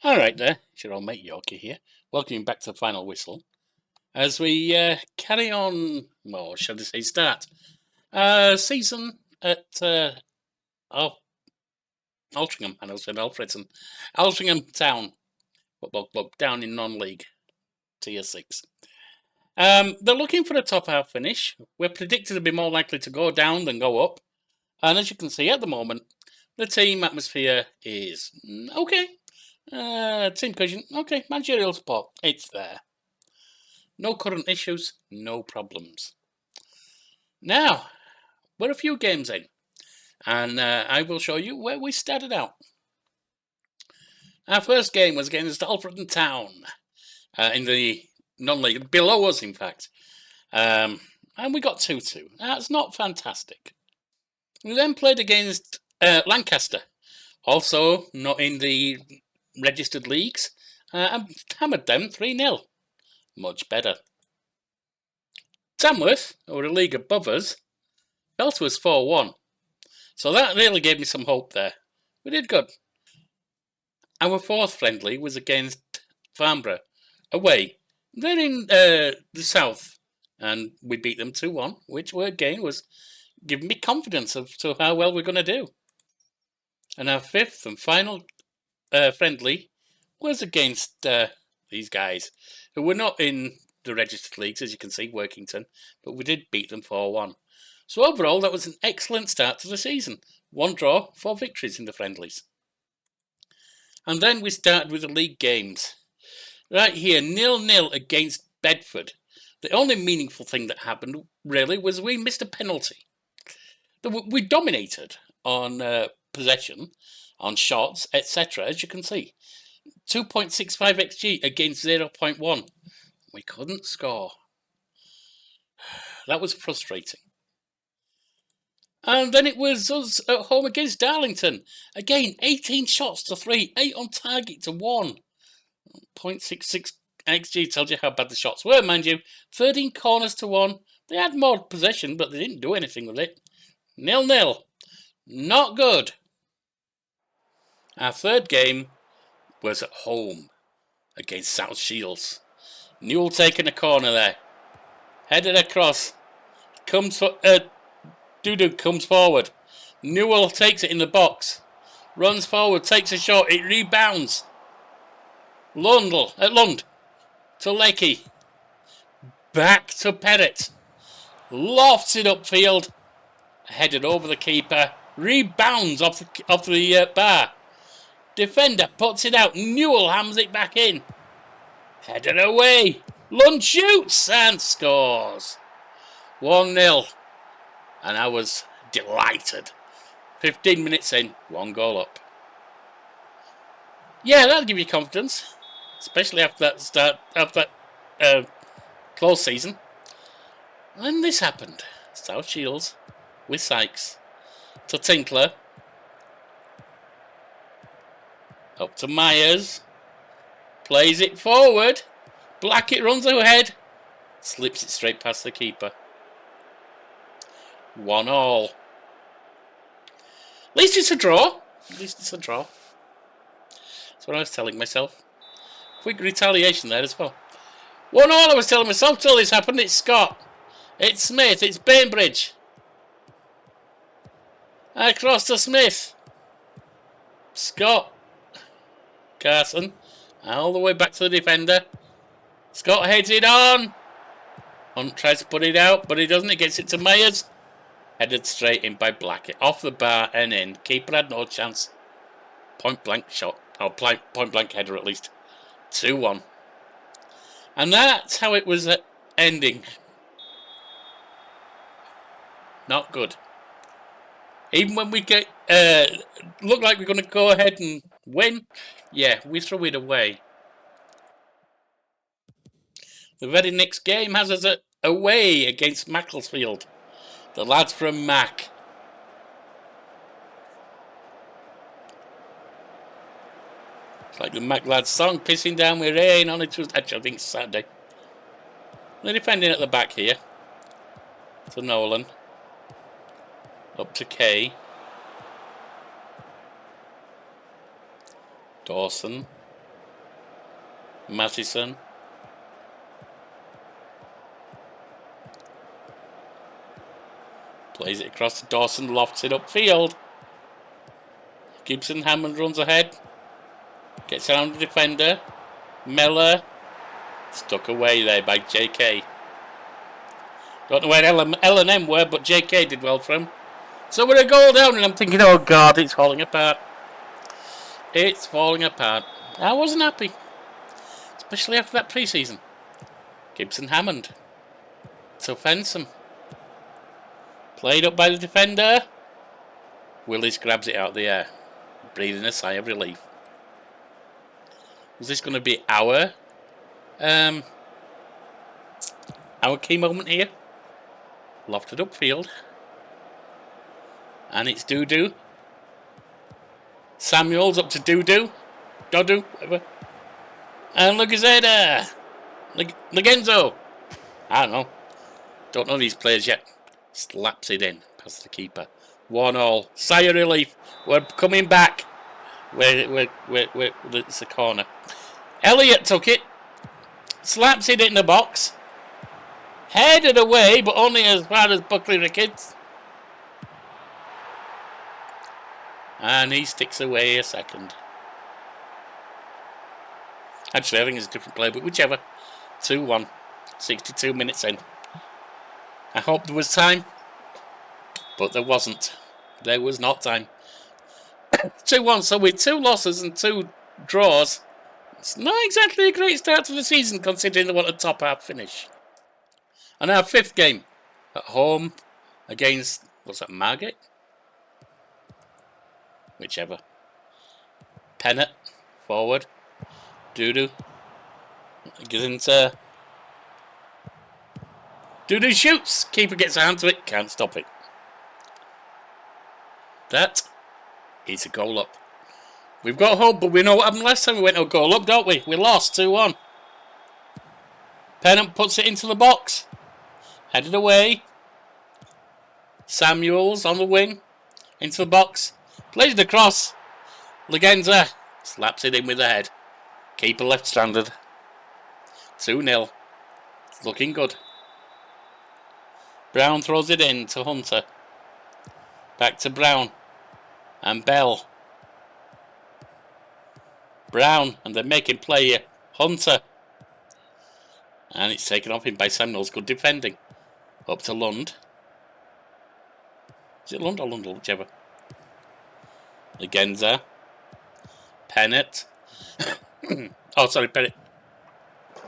Alright there, it's your old mate Yorkie here. Welcome you back to the final whistle. As we carry on, well, should I say start, season at Altrincham, and I said Alfreton. Altrincham Town Football Club down in Non-League, Tier 6. They're looking for a top half finish. We're predicted to be more likely to go down than go up. And as you can see at the moment, the team atmosphere is okay. Team cohesion, okay. Managerial support, it's there. No current issues, no problems. Now, we're a few games in, and I will show you where we started out. Our first game was against Alfreton Town in the non-league, below us in fact, and we got 2-2. That's not fantastic. We then played against Lancaster, also not in the registered leagues, and hammered them 3-0. Much better. Tamworth, who were a league above us, fell to us 4-1. So that really gave me some hope there. We did good. Our fourth friendly was against Farnborough, away. They're in the south, and we beat them 2-1, which again was giving me confidence as to how well we're going to do. And our fifth and final friendly was against these guys, who were not in the registered leagues, as you can see, Workington, but we did beat them 4-1. So overall, that was an excellent start to the season. 1 draw, 4 victories in the friendlies. And then we started with the league games. Right here, 0-0 against Bedford. The only meaningful thing that happened, really, was we missed a penalty. We dominated on possession, on shots, etc., as you can see. 2.65 XG against 0.1. We couldn't score. That was frustrating. And then it was us at home against Darlington. Again, 18 shots to 3, 8 on target to 1. 0.66 XG tells you how bad the shots were, mind you. 13 corners to 1. They had more possession, but they didn't do anything with it. 0-0. Not good. Our third game was at home against South Shields. Newell taking a corner there. Headed across. Dudu comes forward. Newell takes it in the box. Runs forward, takes a shot. It rebounds. Lund to Leckie. Back to Perrott. Lofts it upfield. Headed over the keeper. Rebounds off the bar. Defender puts it out. Newell hams it back in. Headed away. Lund shoots and scores. 1-0. And I was delighted. 15 minutes in, 1 goal up. Yeah, that'll give you confidence, especially after that close season. And this happened. South Shields with Sykes to Tinkler. Up to Myers. Plays it forward. Blackett runs ahead. Slips it straight past the keeper. 1-1. At least it's a draw. That's what I was telling myself. Quick retaliation there as well. 1-1 I was telling myself till this happened. It's Scott. It's Smith. It's Bainbridge. Across to Smith. Scott. Carson. All the way back to the defender. Scott heads it on. Hunt tries to put it out, but he doesn't. He gets it to Myers. Headed straight in by Blackett. Off the bar and in. Keeper had no chance. Point blank shot. Or point blank header at least. 2-1. And that's how it was ending. Not good. Even when we get look like we're going to go ahead and win, yeah, we throw it away. The very next game has us away against Macclesfield. The lads from Mac. It's like the Mac lads song, pissing down with rain on it. Actually, I think it's Saturday. They're defending at the back here. To Nolan. Up to Kay. Dawson. Matheson. Plays it across to Dawson, lofts it upfield. Gibson Hammond runs ahead. Gets around the defender. Mellor. Stuck away there by JK. Don't know where L&M were, but JK did well for him. So we're a goal down, and I'm thinking, oh God, it's falling apart. It's falling apart. I wasn't happy, especially after that pre-season. Gibson Hammond to Fensom. Played up by the defender. Willis grabs it out of the air, breathing a sigh of relief. Was this going to be our key moment here? Lofted upfield. And it's Doodoo. Samuels up to Doodoo. Dodu, whatever. And Lugazeda. Legenzo. I don't know. Don't know these players yet. Slaps it in past the keeper. 1-1. Sigh of relief. We're coming back. It's a corner. Elliott took it. Slaps it in the box. Headed away, but only as far as Buckley Ricketts. And he sticks away a second. Actually, I think it's a different player, but whichever. 2-1. 62 minutes in. I hope there was time, but there wasn't. There was not time. 2-1, so with 2 losses and 2 draws, it's not exactly a great start to the season considering they want a top half finish. And our 5th game at home against, what's that, Margate? Whichever. Pennant, forward. Doodoo. Gazinta. Doodoo shoots. Keeper gets a hand to it. Can't stop it. That is a goal up. We've got hope, but we know what happened last time we went a goal up, don't we? We lost 2-1. Pennant puts it into the box. Headed away. Samuels on the wing. Into the box. Plays it across. Legenza slaps it in with the head. Keeper left stranded. 2-0. It's looking good. Brown throws it in to Hunter. Back to Brown. And Bell. Brown. And they're making play here. Hunter. And it's taken off him by Samuels. Good defending. Up to Lund. Is it Lund or Lundell? Whichever. Legenza. Pennant. Oh, sorry, Pennant.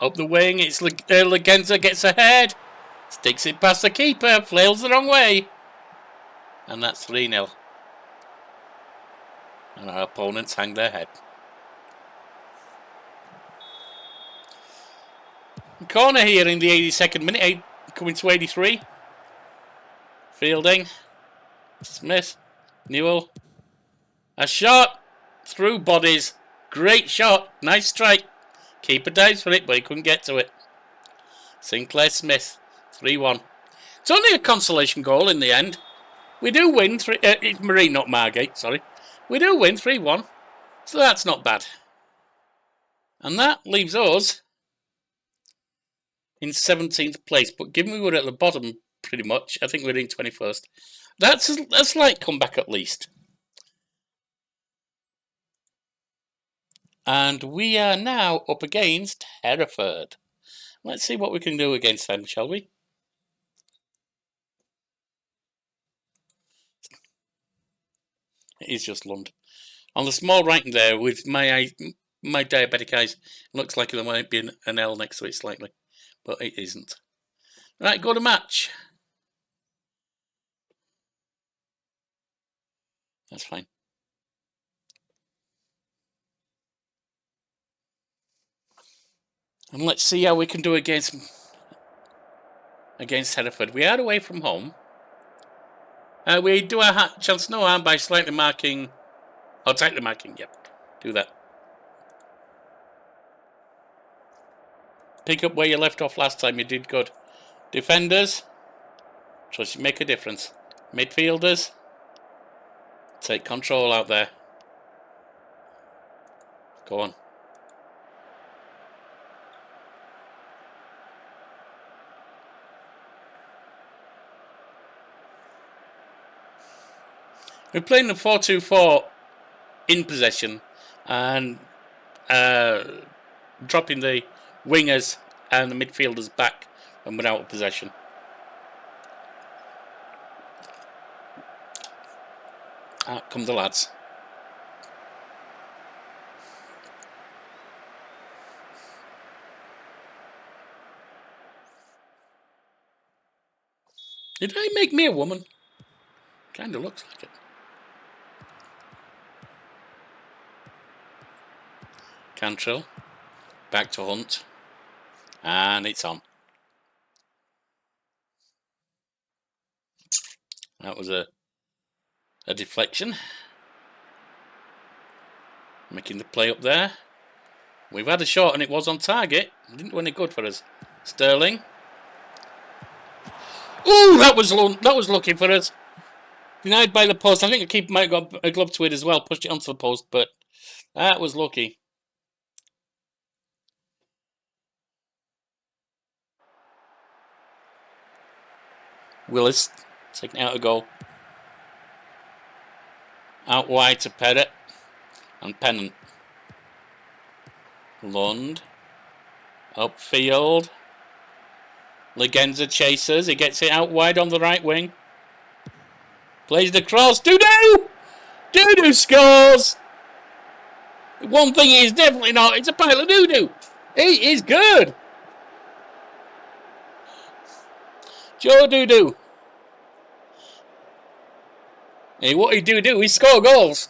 Up the wing. It's Legenza gets ahead. Sticks it past the keeper. Flails the wrong way. And that's 3-0. And our opponents hang their head. Corner here in the 82nd minute. Coming to 83. Fielding. Smith. Newell. A shot. Through bodies. Great shot. Nice strike. Keeper dives for it, but he couldn't get to it. Sinclair Smith. 3-1. It's only a consolation goal in the end. We do win. It's Marine, not Margate, sorry. We do win 3-1. So that's not bad. And that leaves us in 17th place. But given we were at the bottom, pretty much, I think we're in 21st. That's a slight comeback at least. And we are now up against Hereford. Let's see what we can do against them, shall we? It is just Lund. On the small writing there, with my diabetic eyes, it looks like there might be an L next to it slightly. But it isn't. Right, go to match. That's fine. And let's see how we can do against Hereford. We are away from home. We do our chance no harm by slightly marking, or tightly marking, yep. Do that. Pick up where you left off last time, you did good. Defenders, trust you make a difference. Midfielders, take control out there. Go on. We're playing the 4-2-4 in possession and dropping the wingers and the midfielders back when we're out of possession. Out come the lads. Did I make me a woman? Kinda looks like it. Cantrell. Back to Hunt. And it's on. That was a deflection. Making the play up there. We've had a shot and it was on target. It didn't do any good for us. Sterling. Ooh, that was lucky for us. Denied by the post. I think the keeper might have got a glove to it as well. Pushed it onto the post, but that was lucky. Willis taking out a goal. Out wide to Pettit and Pennant. Lund. Upfield. Legenza chases. He gets it out wide on the right wing. Plays the cross. Doo-doo! Doo-doo scores! One thing he is definitely not. It's a pile of doo-doo. He is good. Joe Doo-doo. Hey, what he do? He score goals.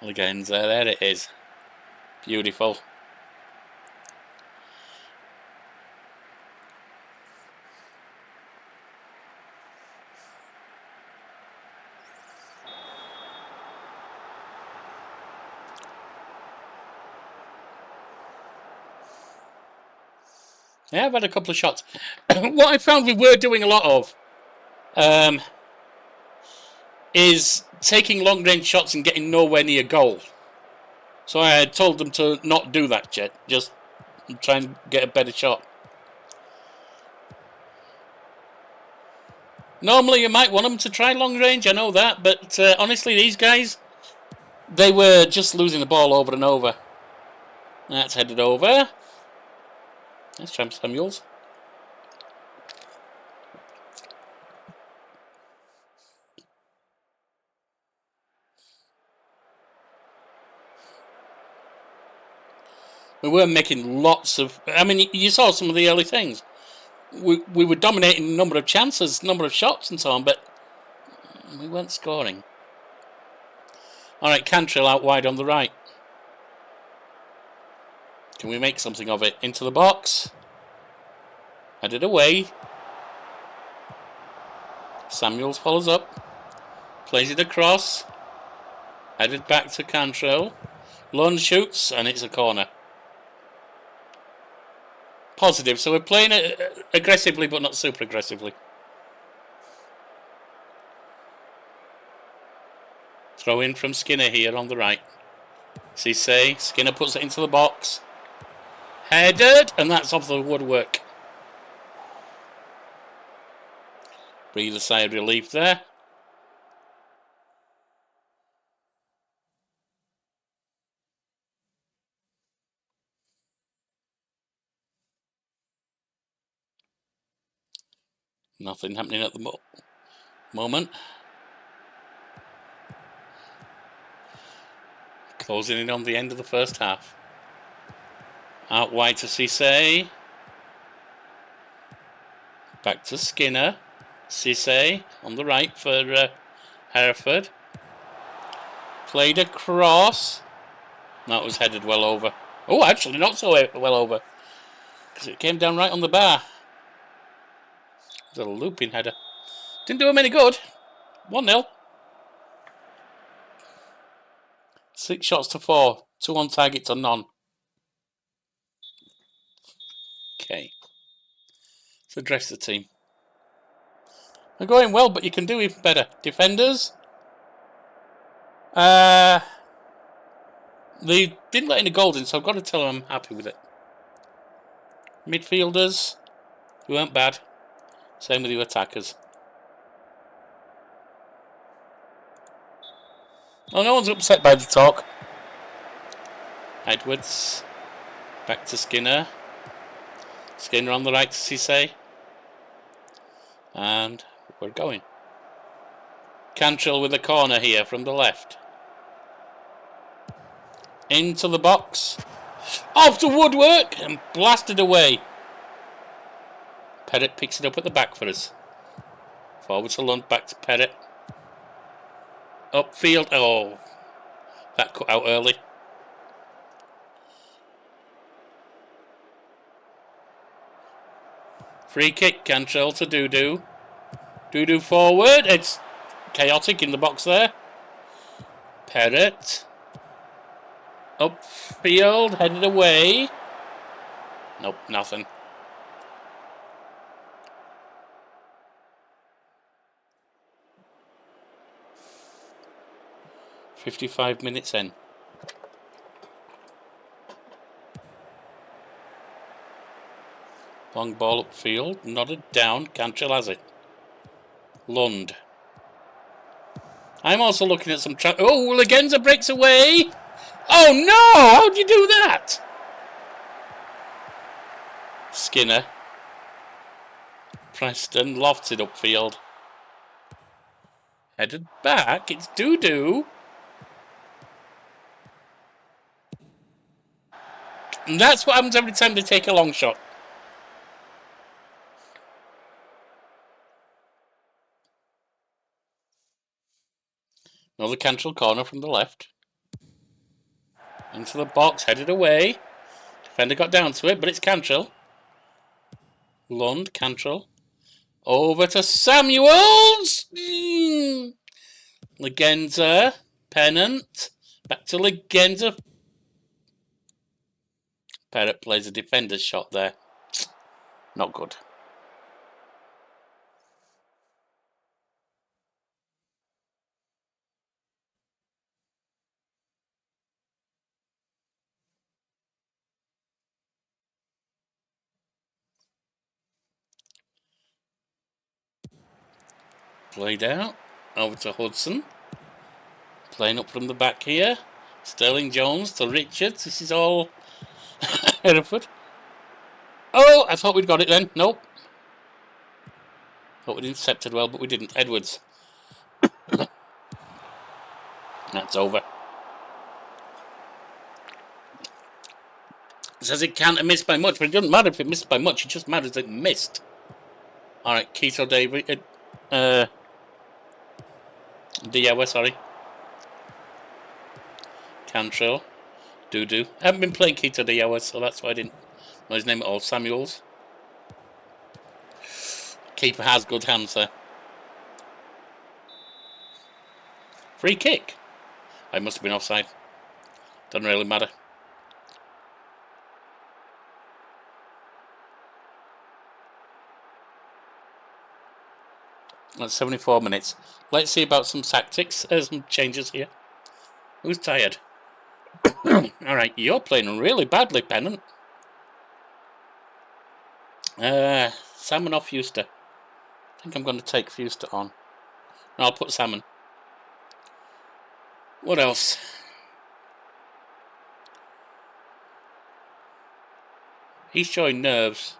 Legenza, there it is. Beautiful. Yeah, I've had a couple of shots. What I found we were doing a lot of is taking long-range shots and getting nowhere near goal. So I had told them to not do that yet. Just try and get a better shot. Normally you might want them to try long-range, I know that. But honestly, these guys, they were just losing the ball over and over. That's headed over. That's Tramp Samuels. We were making lots of... I mean, you saw some of the early things. We were dominating number of chances, number of shots and so on, but we weren't scoring. All right, Cantrell out wide on the right. Can we make something of it? Into the box. Headed away. Samuels follows up. Plays it across. Headed back to Cantrell. Lund shoots, and it's a corner. Positive, so we're playing it aggressively, but not super aggressively. Throw in from Skinner here on the right. Cisse, Skinner puts it into the box. Headed, and that's off the woodwork. Breathe a sigh of relief there. Nothing happening at the moment. Closing in on the end of the first half. Out wide to Cisse. Back to Skinner. Cisse on the right for Hereford. Played across. That was headed well over. Oh, actually not so well over. Because it came down right on the bar. It was a looping header. Didn't do him any good. 1-0. 6 shots to 4. 2 on target to none. Okay. Let's address the team. They're going well, but you can do even better. Defenders. They didn't let any goals in, so I've got to tell them I'm happy with it. Midfielders. Who weren't bad. Same with your attackers. Oh, no one's upset by the talk. Edwards. Back to Skinner. Skinner on the right to Cisse. And we're going. Cantrell with a corner here from the left. Into the box. Off the woodwork and blasted away. Perrott picks it up at the back for us. Forward to Lund, back to Perrott. Upfield. Oh, that cut out early. Free kick, Cantrell to Doodoo. Doodoo forward. It's chaotic in the box there. Perrott. Upfield, headed away. Nope, nothing. "55 minutes in. Long ball upfield, nodded down. Cantrell has it. Lund. I'm also looking at some oh, Legenza breaks away. Oh no! How'd you do that? Skinner. Preston lofts it upfield. Headed back. It's Doodoo. And that's what happens every time they take a long shot. Another Cantrell corner from the left. Into the box, headed away. Defender got down to it, but it's Cantrell. Lund, Cantrell. Over to Samuels. Legenza. Pennant. Back to Legenza. Perrott plays a defender's shot there. Not good. Played out. Over to Hudson. Playing up from the back here. Sterling Jones to Richards. This is all Hereford. Oh, I thought we'd got it then. Nope. Thought we'd intercepted well, but we didn't. Edwards. That's over. It says it can't have missed by much, but it doesn't matter if it missed by much. It just matters it missed. Alright, Keto David. Diawa, sorry. Cantrell. Doodoo. I haven't been playing Keto Diawa, so that's why I didn't know his name at all. Samuels. Keeper has good hands there. Free kick. I must have been offside. Doesn't really matter. That's 74 minutes. Let's see about some tactics. Some changes here. Who's tired? Alright, you're playing really badly, Pennant. Salmon off Fuster. I think I'm going to take Fuster on. No, I'll put Salmon. What else? He's showing nerves.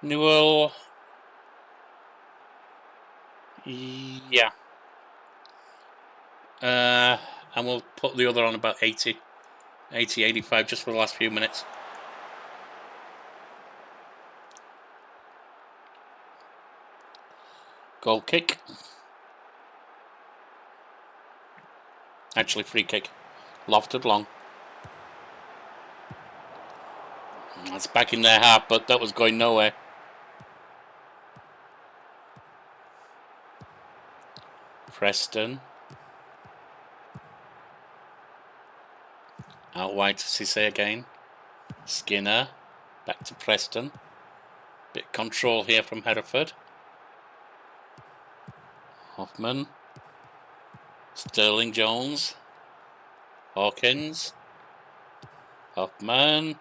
Newell. Yeah. And we'll put the other on about 80, 85 just for the last few minutes. Goal kick. Actually, free kick. Lofted long. That's back in their half, but that was going nowhere. Preston. Out wide to Cisse again. Skinner. Back to Preston. Bit of control here from Hereford. Hoffman. Sterling Jones. Hawkins. Hoffman.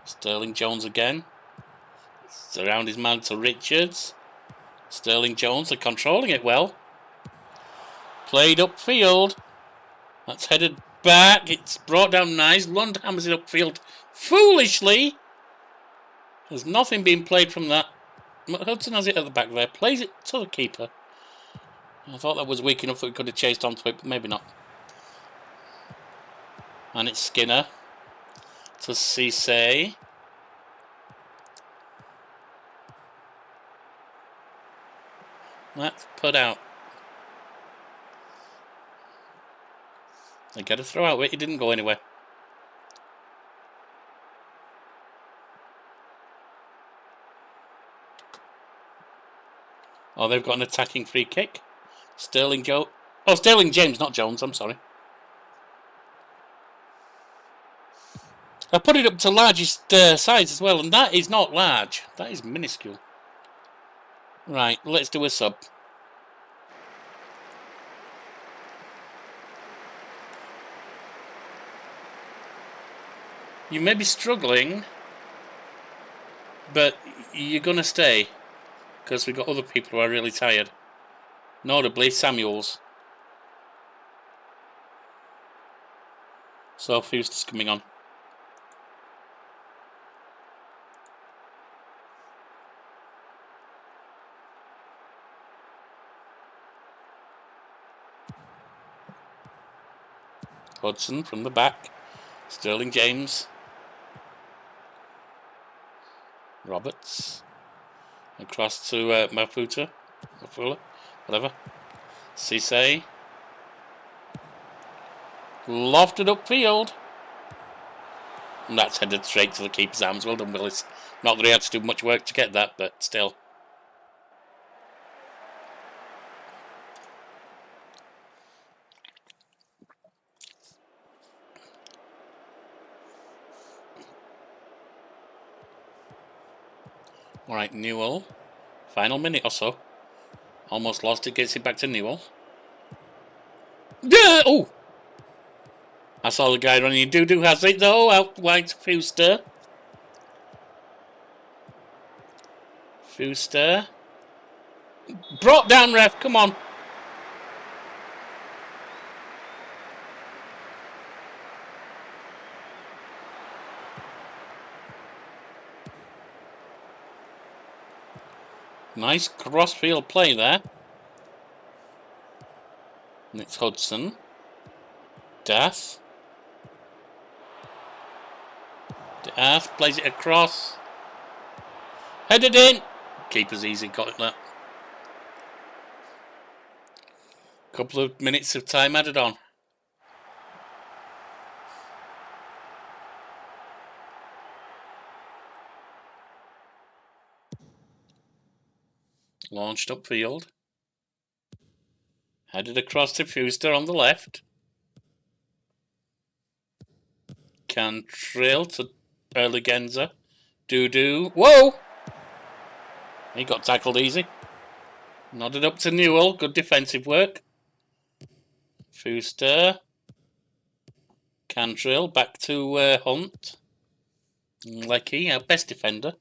Sterling Jones again. Around his man to Richards. Sterling Jones are controlling it well. Played upfield. That's headed back. It's brought down nice. Lund hammers it upfield foolishly. There's nothing being played from that. Hudson has it at the back there. Plays it to the keeper. I thought that was weak enough that we could have chased onto it, but maybe not. And it's Skinner to Cisse. That's put out. They got to throw out it. It didn't go anywhere. Oh, they've got an attacking free kick. Sterling James, not Jones. I'm sorry. I put it up to largest size as well, and that is not large. That is minuscule. Right, let's do a sub. You may be struggling, but you're going to stay, because we've got other people who are really tired. Notably, Samuels. So, Fuster's coming on. Hudson from the back. Sterling James. Roberts. Across to Mafuta. Whatever. Cisse. Lofted upfield. And that's headed straight to the keeper's arms. Well done, Willis. Not that he had to do much work to get that, but still. Alright, Newell. Final minute or so. Almost lost it. Gets it back to Newell. Yeah! Oh! I saw the guy running. Doo has it though. Out wide to Fuster. Fuster. Brought down, ref. Come on. Nice cross-field play there. And it's Hudson. Dath plays it across. Headed in. Keeper's easy, got it that. Couple of minutes of time added on. Launched upfield. Headed across to Fuster on the left. Cantrill to Erligenza. Doo. Whoa! He got tackled easy. Nodded up to Newell. Good defensive work. Fuster. Cantrill. Back to Hunt. Leckie, our best defender.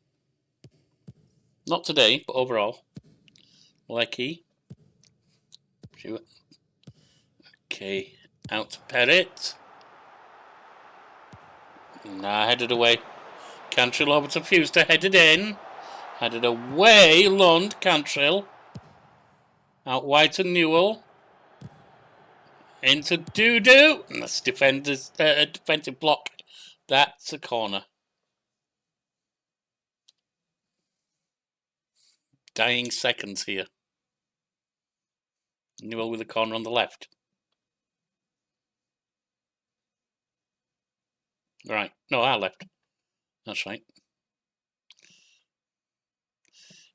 Not today, but overall. Leckie. Okay. Out to Perrett. Nah, headed away. Cantrill over to Fuster. Headed in. Headed away. Lund. Cantrill. Out wide to Newell. Into Doo. And that's defensive block. That's a corner. Dying seconds here. Newell with a corner on the left. Right. No, our left. That's right.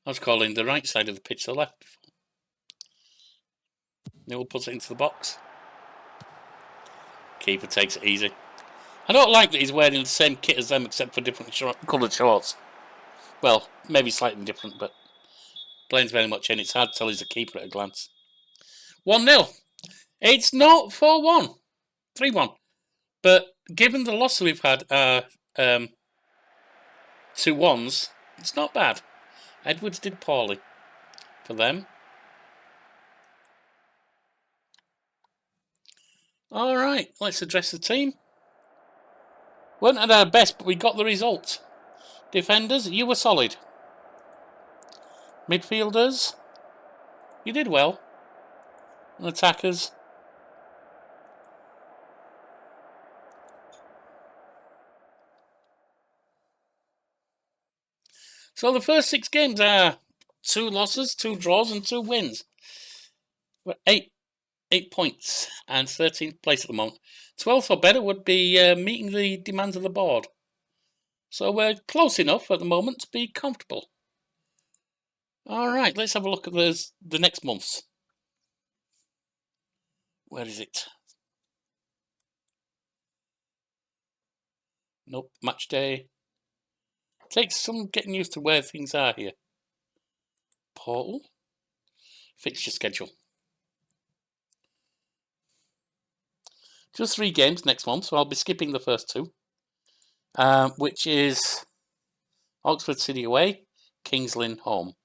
I was calling the right side of the pitch the left before. Newell puts it into the box. Keeper takes it easy. I don't like that he's wearing the same kit as them except for different coloured shorts. Well, maybe slightly different, but playing's very much in. It's hard to tell he's a keeper at a glance. 1-0. It's not 4-1. 3-1. But given the loss we've had, 2 1s, it's not bad. Edwards did poorly for them. Alright, let's address the team. Weren't at our best, but we got the result. Defenders, you were solid. Midfielders, you did well. And attackers, so the first 6 games are 2 losses, 2 draws, and 2 wins. We're 8 points and 13th place at the moment. 12th or better would be meeting the demands of the board. So we're close enough at the moment to be comfortable. Alright, let's have a look at the next months. Where is it? Nope, match day. Takes some getting used to where things are here. Portal. Fixture schedule. Just 3 games next month, so I'll be skipping the first 2. Which is Oxford City away, Kings Lynn home.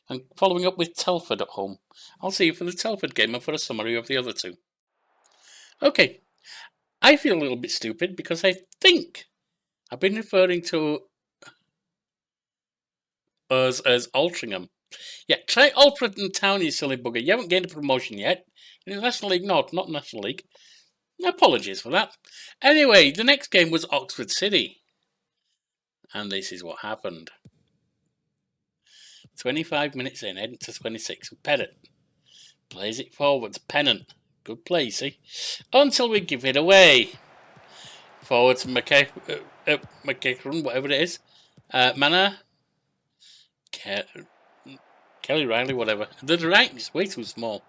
And following up with Telford at home. I'll see you for the Telford game and for a summary of the other 2. Okay, I feel a little bit stupid because I think I've been referring to us as Altrincham. Yeah, try Alfreton Town, you silly bugger. You haven't gained a promotion yet. In the National League, no, not National League. Apologies for that. Anyway, the next game was Oxford City. And this is what happened. 25 minutes in, heading to 26. Pennant plays it forwards. Pennant. Good play, see? Until we give it away. Forwards to McEachran, whatever it is. Mana. Kelly Riley, whatever. The right is way too small.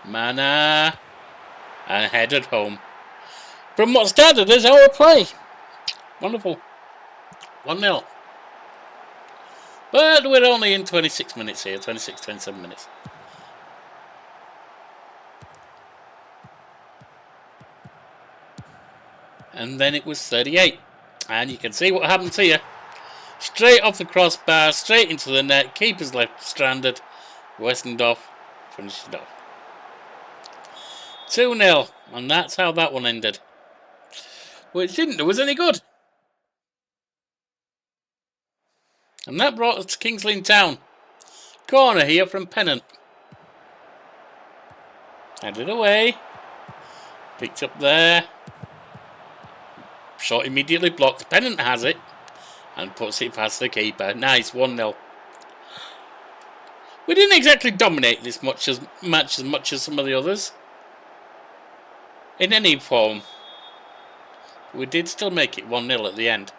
Mana. And headed home. From what started as our play. Wonderful. 1-0. But we're only in 26 minutes here. 26, 27 minutes. And then it was 38. And you can see what happened to you. Straight off the crossbar, straight into the net. Keeper's left stranded. Westendorf finished it off. 2-0. And that's how that one ended. Which didn't do us any good. And that brought us to Kings Lynn Town. Corner here from Pennant. Headed away. Picked up there. Shot immediately blocked. Pennant has it. And puts it past the keeper. Nice, 1-0. We didn't exactly dominate this match as much as some of the others. In any form. We did still make it 1-0 at the end.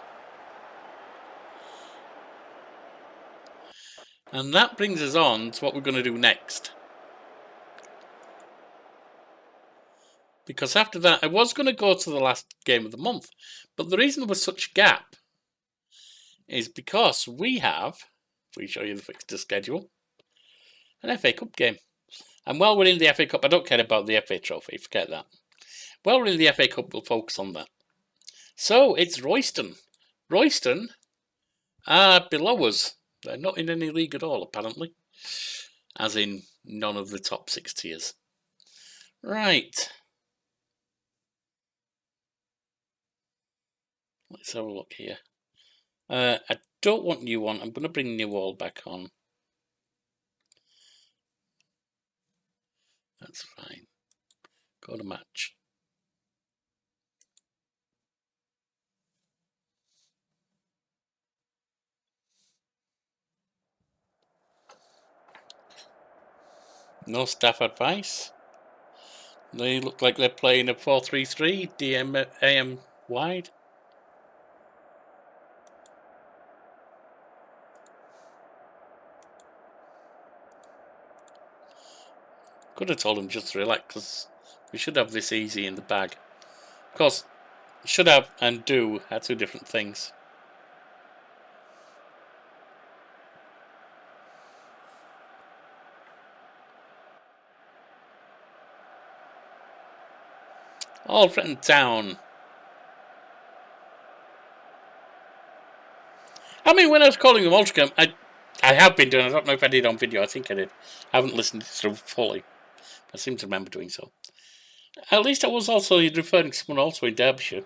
And that brings us on to what we're going to do next. Because after that, I was going to go to the last game of the month. But the reason there was such a gap is because we have, if we show you the fixture schedule, an FA Cup game. And while we're in the FA Cup, I don't care about the FA Trophy, forget that. While we're in the FA Cup, we'll focus on that. So, it's Royston. Royston are below us. They're not in any league at all, apparently. As in, none of the top 6 tiers. Right. Let's have a look here. I don't want new one. I'm going to bring new all back on. That's fine. Go to match. No staff advice. They look like they're playing a 4-3-3, AM wide. Could have told them just to relax, because we should have this easy in the bag. Of course, should have and do are 2 different things. Alfreton Town. I mean, when I was calling them Altrincham, I have been doing. I don't know if I did on video. I think I did. I haven't listened through fully. I seem to remember doing so. At least I was also referring to someone also in Derbyshire.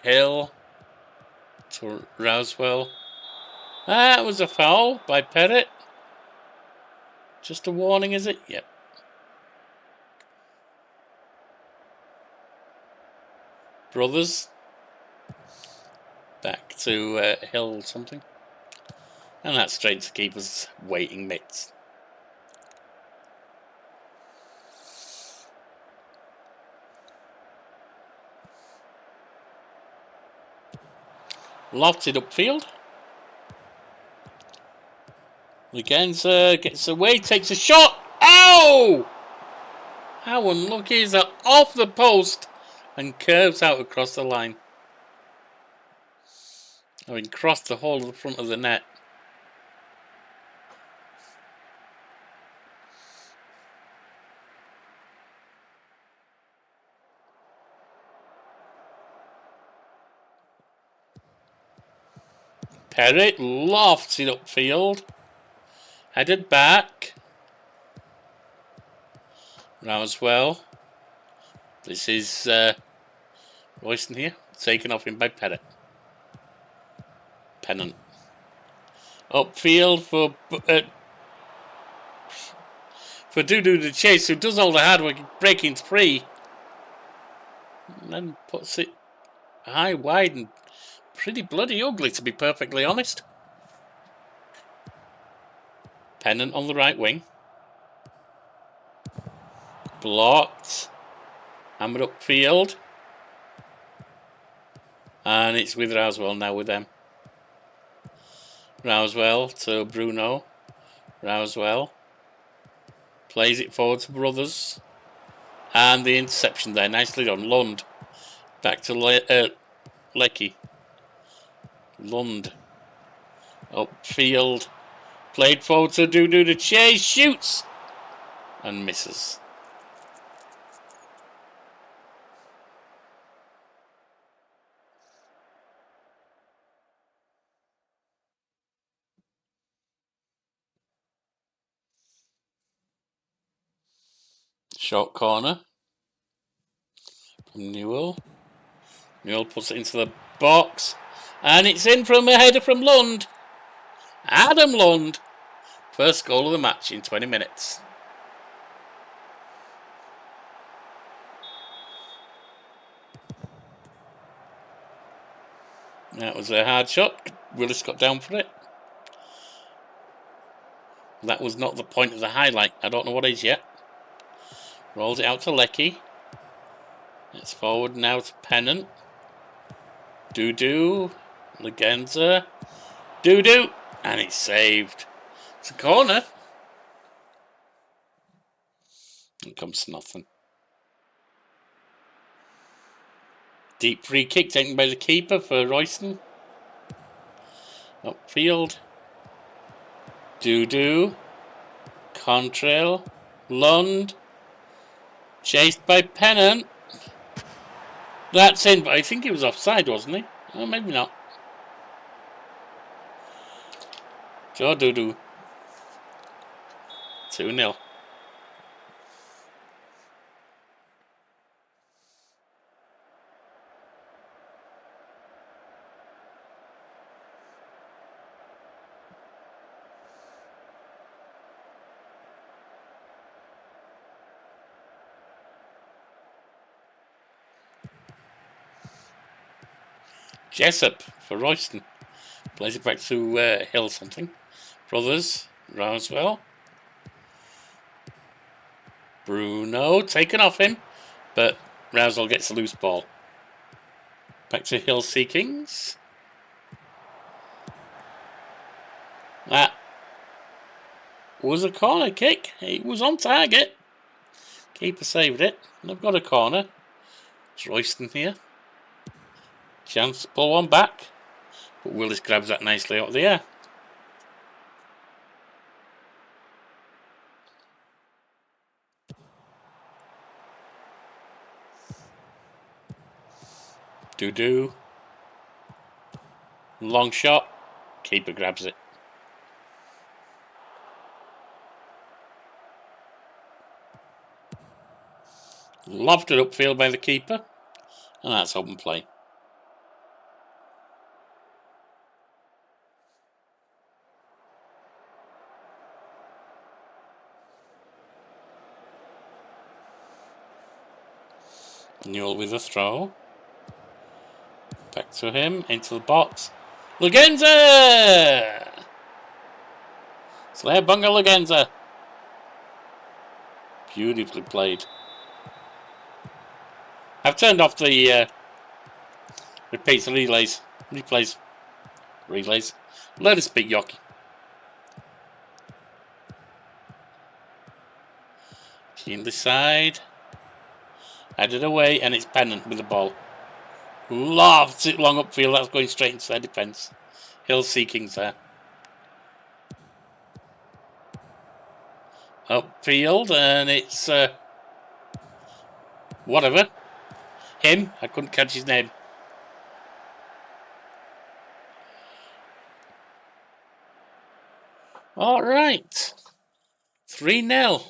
Hill to Roswell. That was a foul by Perrott. Just a warning, is it? Yep. Brothers. Back to Hill something. And that's straight to keeper's waiting mitts. Lofted upfield. Legenza gets away, takes a shot. Ow! How unlucky is that? Off the post and curves out across the line. Having crossed the whole of the front of the net. Perrott lofts it upfield. Headed back. Roswell. This is Royston here. Taken off him by Perrott. Pennant. Upfield for Dudu to chase, who does all the hard work, breaking free. And then puts it high, wide, and pretty bloody ugly, to be perfectly honest. Pennant on the right wing. Blocked. Hammered upfield. And it's with Roswell now with them. Roswell to Bruno. Roswell. Plays it forward to Brothers. And the interception there. Nicely done. Lund. Back to Lecky. Lund. Upfield. Played forward to Dudu to chase. Shoots. And misses. Short corner. From Newell. Newell puts it into the box. And it's in from a header from Lund. Adam Lund. First goal of the match in 20 minutes. That was a hard shot. Willis got down for it. That was not the point of the highlight. I don't know what is yet. Rolls it out to Lecky. It's forward now to Pennant. Dudu. Legenza. Dudu. And it's saved. It's a corner. It comes to nothing. Deep free kick taken by the keeper for Royston. Upfield. Dudu. Contrail. Lund. Chased by Pennant. That's in, but I think he was offside, wasn't he? Oh, maybe not. Joe Dudu. 2-0. Jessup for Royston. Plays it back to Hill something. Brothers. Roswell. Bruno. Taken off him. But Roswell gets a loose ball. Back to Hill Seekings. That was a corner kick. It was on target. Keeper saved it. And I've got a corner. It's Royston here. Chance to pull one back. But Willis grabs that nicely out of the air. Dudu. Long shot. Keeper grabs it. Lofted upfield by the keeper. And that's open play. Newell with a throw. Back to him, into the box. Lagenza! Slayer Bunga Lagenza. Beautifully played. I've turned off the repeats, relays. Relays. Let us speak Yoki. In the side. Headed away, and it's Pennant with the ball. Lofts it long upfield. That's going straight into their defence. Hill Seeking's there. Upfield, and it's whatever. Him. I couldn't catch his name. All right. 3-0.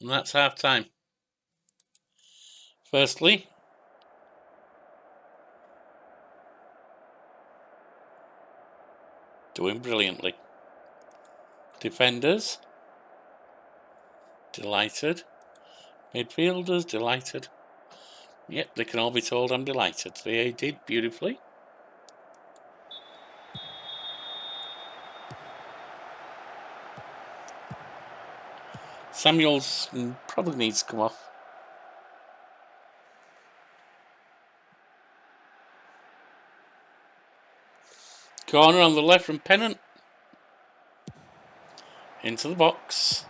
And that's half time. Firstly, doing brilliantly. Defenders, delighted. Midfielders, delighted. Yep, they can all be told I'm delighted. They did beautifully. Samuels probably needs to come off. Corner on the left from Pennant. Into the box.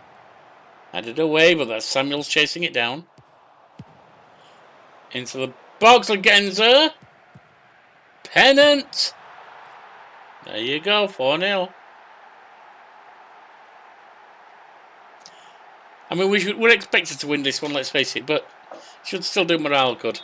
Headed away, but that's Samuels chasing it down. Into the box again, sir. Pennant. There you go, 4-0. I mean, we're expected to win this one, let's face it, but should still do morale good.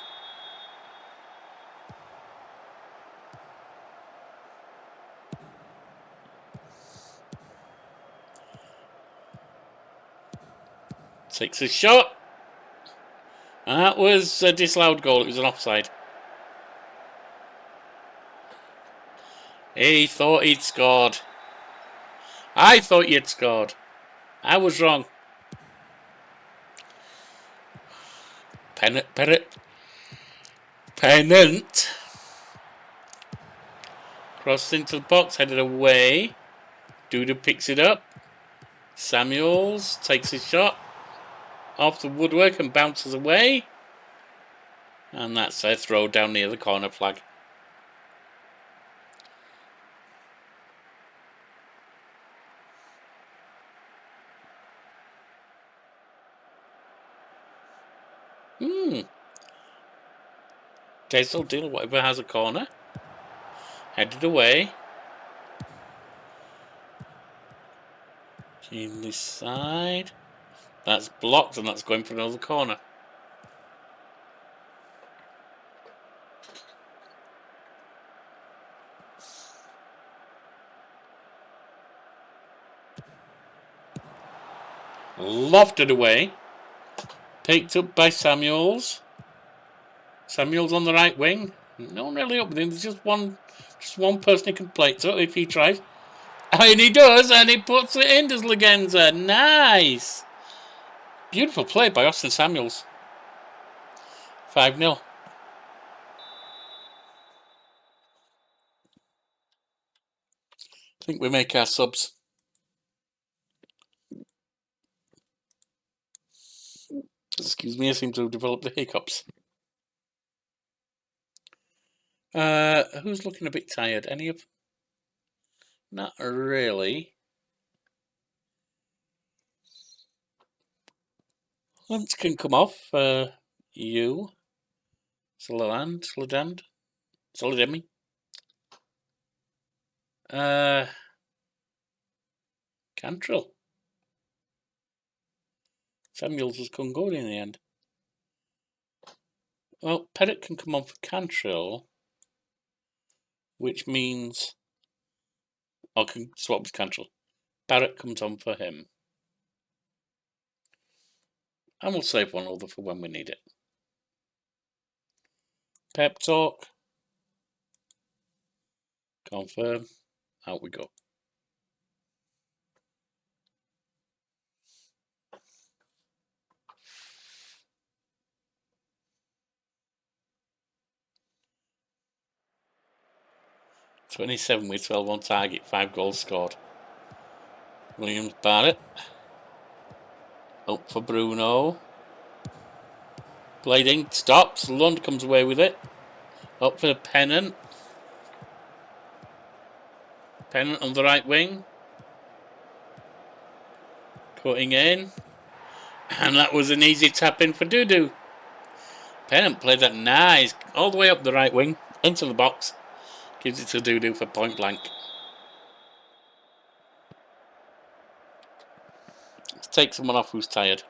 Takes a shot. And that was a disallowed goal. It was an offside. He thought he'd scored. I thought you'd scored. I was wrong. Pennant. Crossed into the box, headed away. Duda picks it up. Samuels takes his shot. Off the woodwork and bounces away. And that's a throw down near the corner flag. Daisel deal whatever has a corner. Headed away. In this side. That's blocked and that's going for another corner. Lofted away. Picked up by Samuels. Samuels on the right wing. No one really up with him. There's just one person who can play it to if he tries. And he does, and he puts it in, does Lagenza. Nice. Beautiful play by Austin Samuels. 5-0. I think we make our subs. Excuse me, I seem to have developed the hiccups. Who's looking a bit tired? Any of... Not really. Hunt can come off. You. Soledemi. Cantrell. Samuels was good in the end. Well, Pettit can come on for Cantrell, which means... I can swap with Cantrell. Barrett comes on for him. And we'll save one other for when we need it. Pep talk. Confirm. Out we go. "27 with 12 on target, 5 goals scored." Williams Barrett. Up for Bruno. Blading stops. Lund comes away with it. Up for Pennant. Pennant on the right wing. Cutting in. And that was an easy tap in for Dudu. Pennant played that nice. All the way up the right wing. Into the box. Gives it to Dudu for point blank. Let's take someone off who's tired.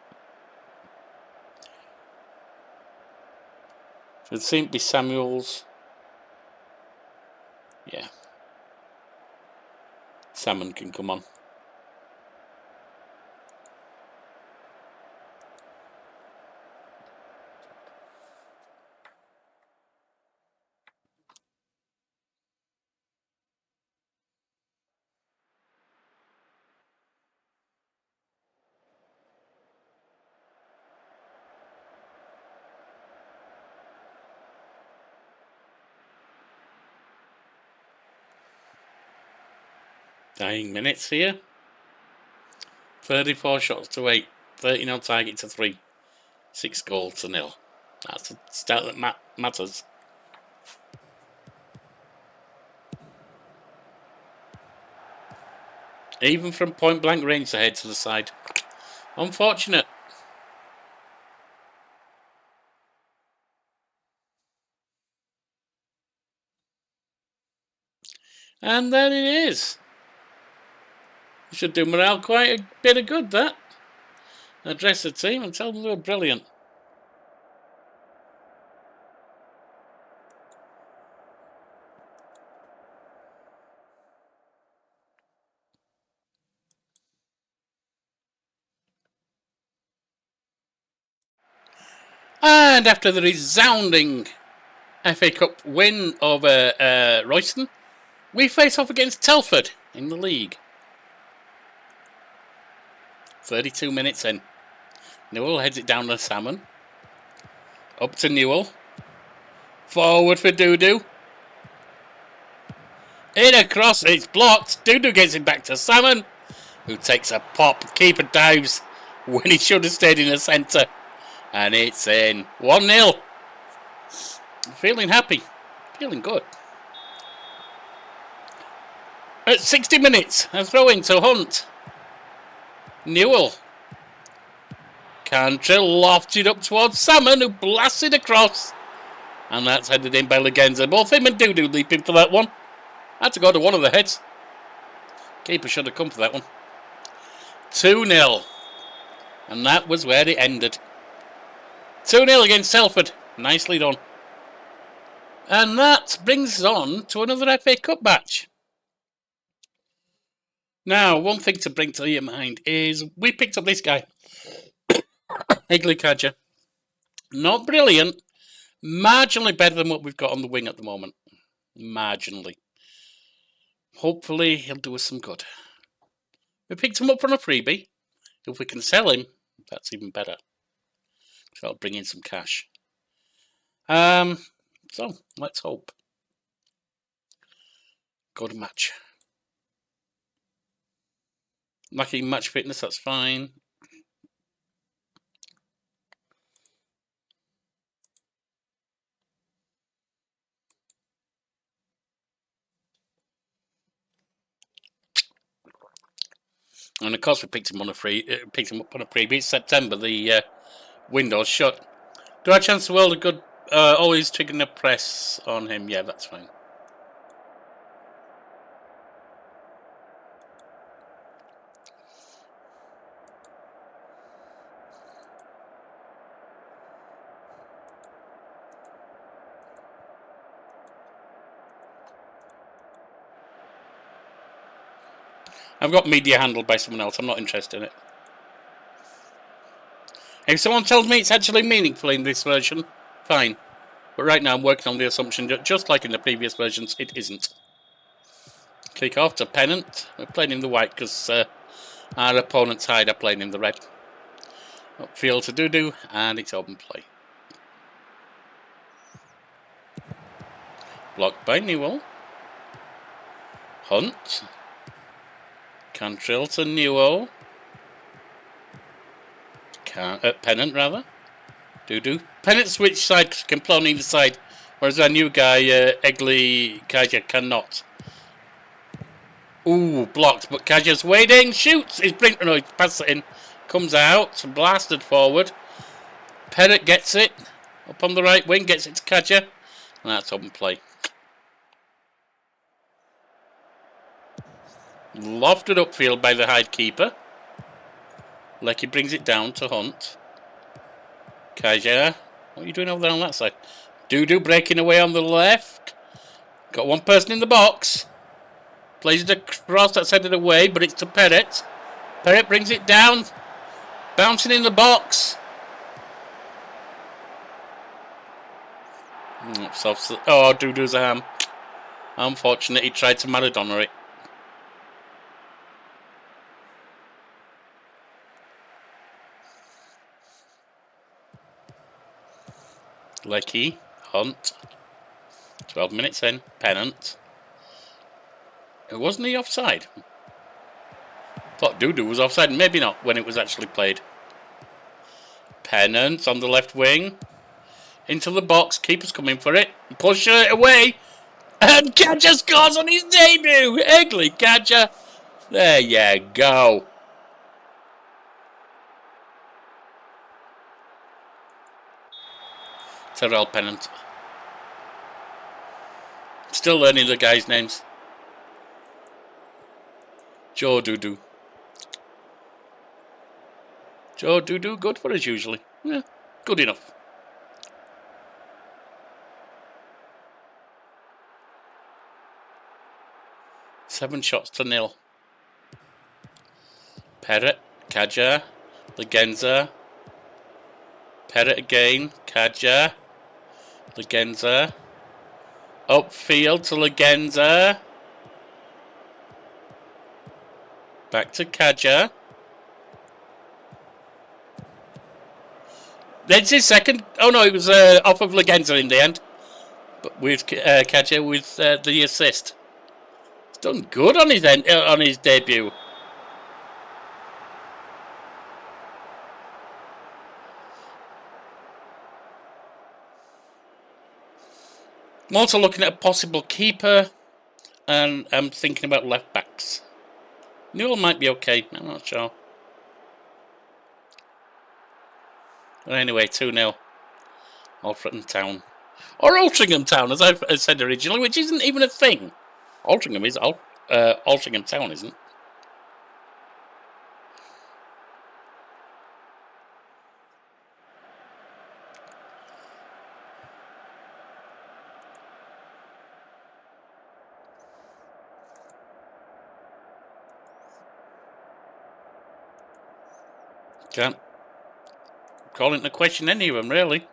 Should seem to be Samuels. Yeah. Salmon can come on. Dying minutes here. 34 shots to 8. 13 on target to 3. 6 goals to 0. That's the stat that matters. Even from point blank range to head to the side. Unfortunate. And there it is. Should do morale quite a bit of good, that. Address the team and tell them they were brilliant. And after the resounding FA Cup win over Royston, we face off against Telford in the league. 32 minutes in. Newell heads it down to Salmon. Up to Newell. Forward for Dudu. In across, it's blocked. Dudu gets it back to Salmon, who takes a pop. Keeper dives when he should have stayed in the centre. And it's in. 1-0. Feeling happy. Feeling good. At 60 minutes, a throw in to Hunt. Newell. Cantrell lofted up towards Salmon, who blasted across. And that's headed in by Legenza. Both him and Dudu leaping for that one. Had to go to one of the heads. Keeper should have come for that one. 2-0. And that was where it ended. 2-0 against Telford. Nicely done. And that brings us on to another FA Cup match. Now, one thing to bring to your mind is we picked up this guy. Higley Kadja. Not brilliant. Marginally better than what we've got on the wing at the moment. Marginally. Hopefully he'll do us some good. We picked him up on a freebie. If we can sell him, that's even better. So that'll bring in some cash. So, let's hope. Go to match. Lacking match fitness, that's fine. And of course, we picked him up on a freebie. It's September. The window's shut. Do I chance the world a good? Always triggering a press on him. Yeah, that's fine. I've got media handled by someone else. I'm not interested in it. If someone tells me it's actually meaningful in this version, fine. But right now I'm working on the assumption that just like in the previous versions, it isn't. Kick off to Pennant. We're playing in the white because our opponent's side are playing in the red. Upfield to Dudu, and it's open play. Blocked by Newell. Hunt. Cantrill to Newell. Pennant, rather. Dudu. Pennant switch side, can play on either side, whereas our new guy, Egli Kaja, cannot. Ooh, blocked, but Kaja's waiting. Shoots! He's no, he passes it in. Comes out, blasted forward. Pennant gets it. Up on the right wing, gets it to Kaja. And that's open play. Lofted upfield by the Hyde keeper. Lecky brings it down to Hunt. Kaja, what are you doing over there on that side? Dudu breaking away on the left. Got one person in the box. Plays it across, that's headed away, but it's to Perret. Perret brings it down. Bouncing in the box. Oh, Dudu's a ham. Unfortunate, he tried to Maradona it. Lecky, Hunt. 12 minutes in. Pennant. Wasn't he offside? Thought Dudu was offside. Maybe not when it was actually played. Pennant on the left wing. Into the box. Keeper's coming for it. Push it away. And Kaja scores on his debut. Egli Kaja. There you go. Terrell Pennant. Still learning the guys' names. Joe Dudu. Joe Dudu, good for us usually. Yeah, good enough. Seven shots to nil. Perret, Kaja, Legenza. Perret again, Kaja, Legenza. Upfield to Legenza. Back to Kaja. That's his second. Oh no, it was off of Legenza in the end. But with Kaja with the assist. He's done good on his debut. I'm also looking at a possible keeper, and I'm thinking about left backs. Newell might be okay, I'm not sure. But anyway, 2-0. Alfreton Town. Or Altrincham Town, as I said originally, which isn't even a thing. Altrincham is, Altrincham Town isn't. Can't call into question any of them, really.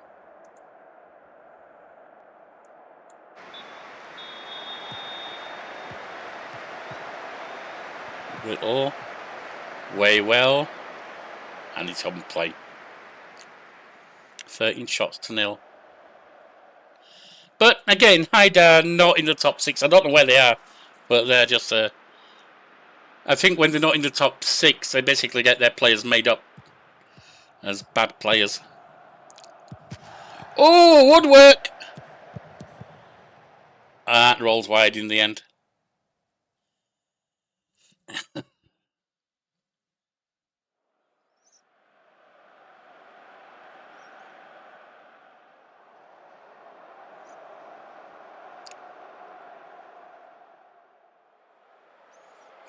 Little, way well, and it's on play. 13 shots to nil. But again, Hyde are not in the top 6. I don't know where they are, but they're just. I think when they're not in the top 6, they basically get their players made up as bad players. Oh, woodwork! That rolls wide in the end.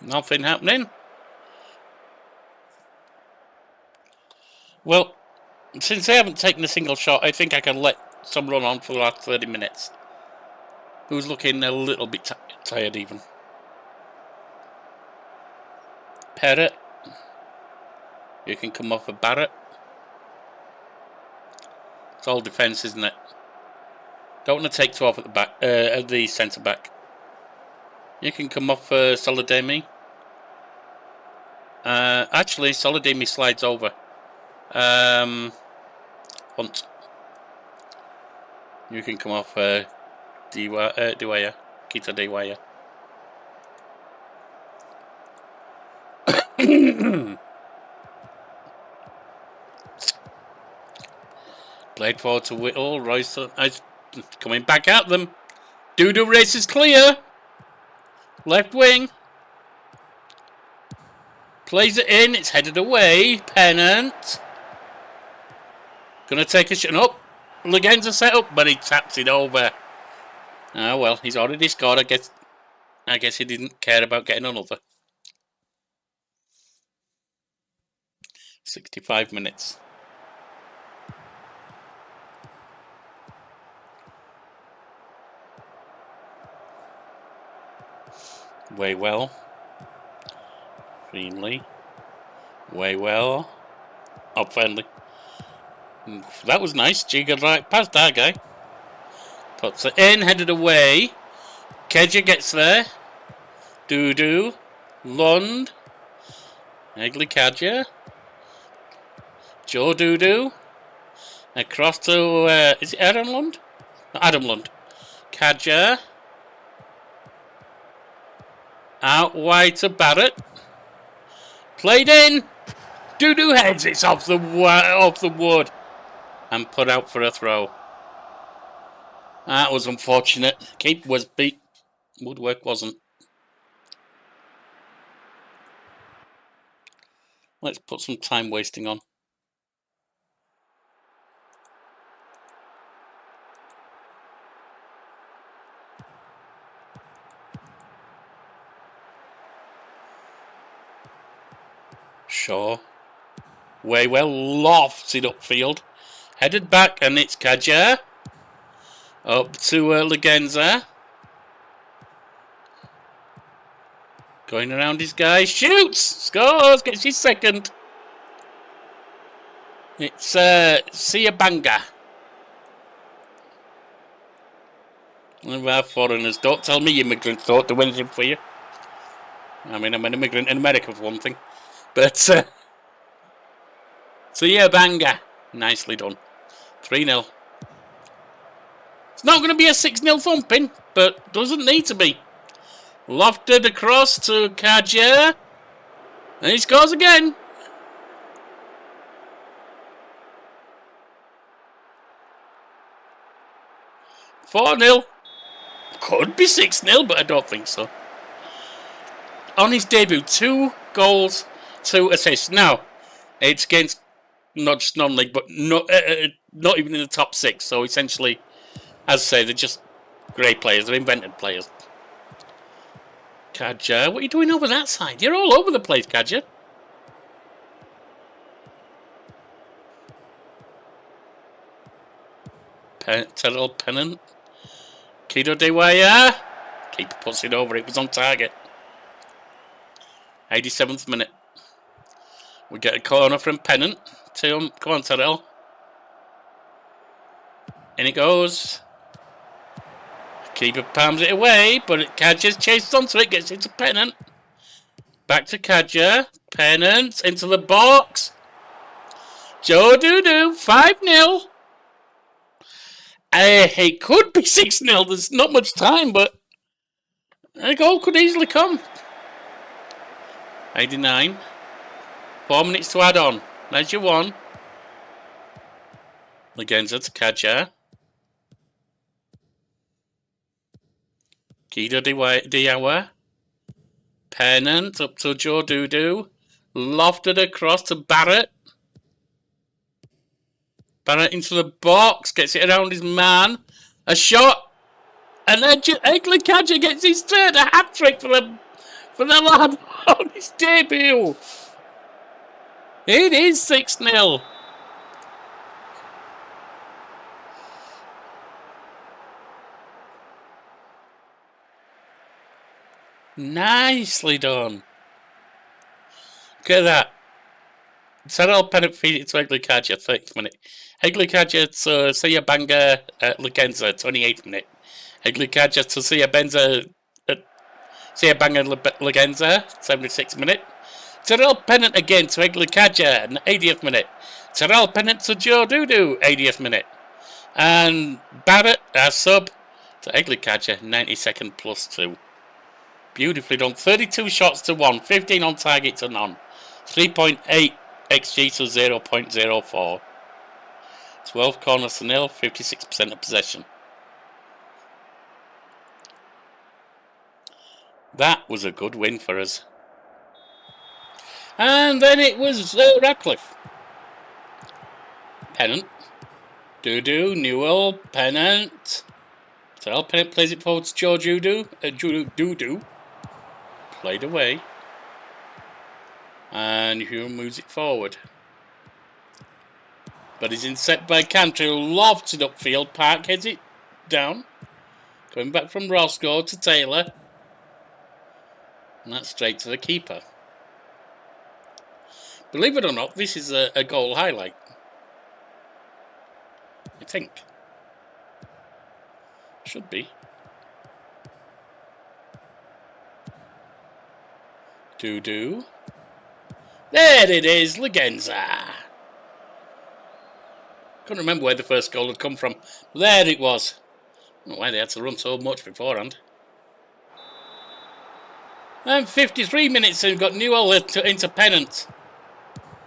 Nothing happening. Well, since they haven't taken a single shot, I think I can let some run on for the last 30 minutes. Who's looking a little bit tired even. Perret. You can come off of Barrett. It's all defence, isn't it? Don't want to take two off at the back, at the centre back. You can come off Solidemi. Actually, Solidemi slides over. Hunt. You can come off Dewaya. Kita Dewaya. Played forward to Whittle. Royce is coming back at them. Doodoo race is clear. Left wing. Plays it in. It's headed away. Pennant. Gonna take a shot up. Legenza set up, but he taps it over. Ah well, he's already scored. I guess he didn't care about getting another. 65 minutes. Way well. Friendly. Way well. Oh, friendly. That was nice. Jiggered right past that guy. Puts it in, headed away. Kedja gets there. Doodoo. Lund. Eggley Kadja. Joe Doodoo. Across to, is it Adam Lund? No, Adam Lund. Kadja. Out wide to Barrett. Played in. Doodoo heads. It's off the wood. And put out for a throw. That was unfortunate. Keeper was beat. Woodwork wasn't. Let's put some time wasting on. Shaw. Way well. Lofts it upfield. Headed back and it's Kadja. Up to Legenza. Going around his guy. Shoots! Scores! Gets his second. It's Siabanga. One of our foreigners. Don't tell me immigrants don't do anything for you. I mean, I'm an immigrant in America for one thing. But, Siabanga. Nicely done. 3-0. It's not going to be a 6-0 thumping, but doesn't need to be. Lofted across to Kadja. And he scores again. "4-0. Could be 6-0, but I don't think so. On his debut, 2 goals, 2 assists. Now, it's against not just non-league, but not even in the top 6. So essentially, as I say, they're just great players. They're invented players. Kadja, what are you doing over that side? You're all over the place, Kadja. Terrell Pennant. Kido Dewaya. Keeper puts it over. It was on target. 87th minute. We get a corner from Pennant. Come on, Terrell. In it goes. Keeper palms it away, but Kadja's chased onto it, gets into Pennant. Back to Kadja. Pennant into the box. Joe Doodoo, 5-0. It could be 6-0. There's not much time, but a goal could easily come. 89. 4 minutes to add on. There's your one. Legenza to Kadja. Guido Diawa. Pennant up to Joe Doodoo. Lofted across to Barrett. Barrett into the box. Gets it around his man. A shot. And then Eggley Kadja gets his third. A hat-trick for the lad on his debut. It is 6-0. Nicely done. Look at that. Sarel Pennant feed it to Eglicadja, 30th minute. Eglicadja to Sia Banga at Legenza, 28th minute. Eglicadja to Sia Benza at Sia Banga Legenza, 76th minute. Sarel Pennant again to Eglicadja, 80th minute. Sarel Pennant to Joe Doodoo, 80th minute. And Barrett, our sub, to Eglicadja, 92nd plus 2. Beautifully done. 32 shots to 1, 15 on target to none. 3.8 XG to 0.04. 12 corners to nil, 56% of possession. That was a good win for us. And then it was Radcliffe. Pennant. Doodoo, Newell, Pennant. Terrell Pennant plays it forward to Joe Doodoo. Played away. And Hugh moves it forward. But he's intercepted by Cantrell, lofts it upfield. Park heads it down. Coming back from Roscoe to Taylor. And that's straight to the keeper. Believe it or not, this is a goal highlight. I think. Should be. Doodoo. There it is, Legenza. Couldn't remember where the first goal had come from. There it was. I don't know why they had to run so much beforehand. And 53 minutes and got Newell into Pennant.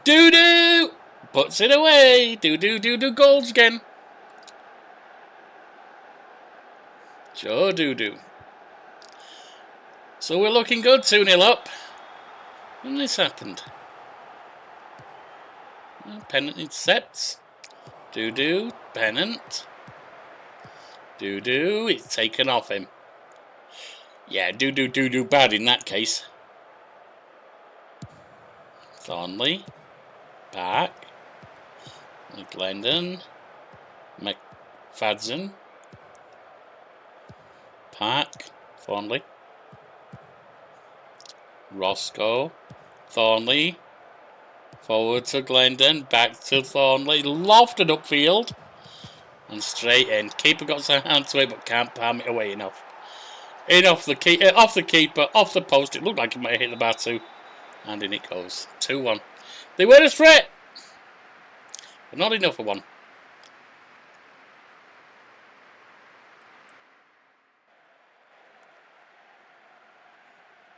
Doodoo! Puts it away. Doodoo goals again. Joe Doodoo. So we're looking good, 2-0 up. And this happened. Pennant intercepts. Doodoo, Pennant. Doodoo, it's taken off him. Yeah, Doodoo bad in that case. Thornley. Park. McGlendon. McFadden. Park. Thornley. Roscoe. Thornley. Forward to Glendon. Back to Thornley. Lofted upfield. And straight in. Keeper got some hand to it, but can't palm it away enough. Off the keeper, off the post. It looked like it might have hit the bar too. And in it goes. 2-1. They were a threat. But not enough for one.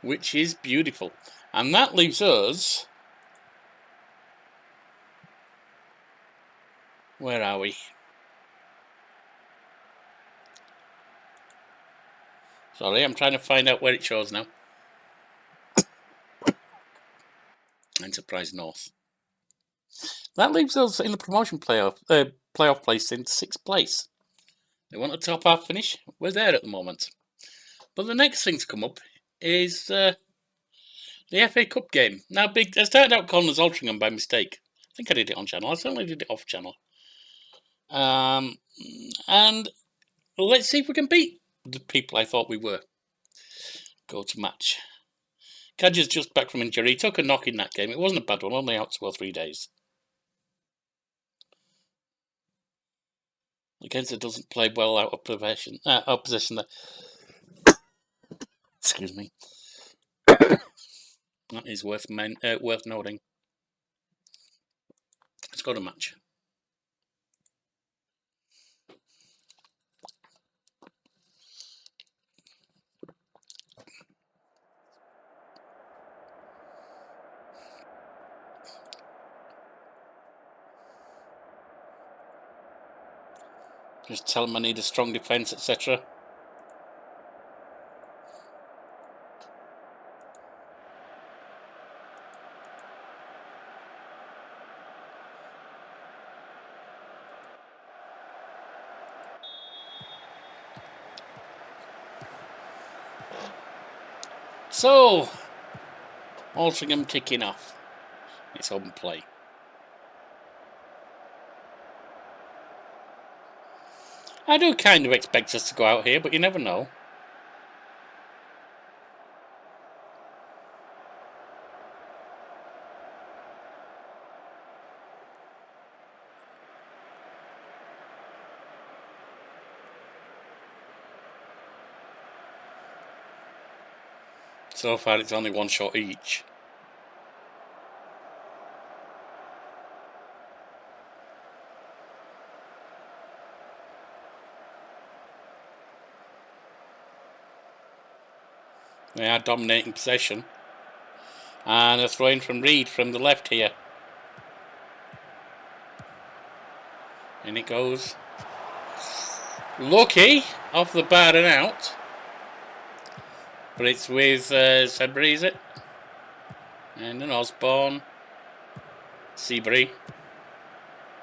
Which is beautiful. And that leaves us... Where are we? Sorry, I'm trying to find out where it shows now. Enterprise North. That leaves us in the promotion playoff place in 6th place. They want a top half finish. We're there at the moment. But the next thing to come up is the FA Cup game. Now, I started out calling us Altrincham by mistake. I think I did it on channel. I certainly did it off channel. And let's see if we can beat the people I thought we were. Go to match. Kadja's just back from injury. He took a knock in that game. It wasn't a bad one, only out 2 or 3 days. Legenza doesn't play well out of possession there. Excuse me. That is worth noting. Let's go to match. Just tell them I need a strong defence, etc. So, Altrincham kicking off. It's open play. I do kind of expect us to go out here, but you never know. So far it's only one shot each. They are dominating possession. And a throw in from Reed from the left here. And it goes. Lucky off the bar and out. But it's with Sebri, is it? And then Osborne. Seabury.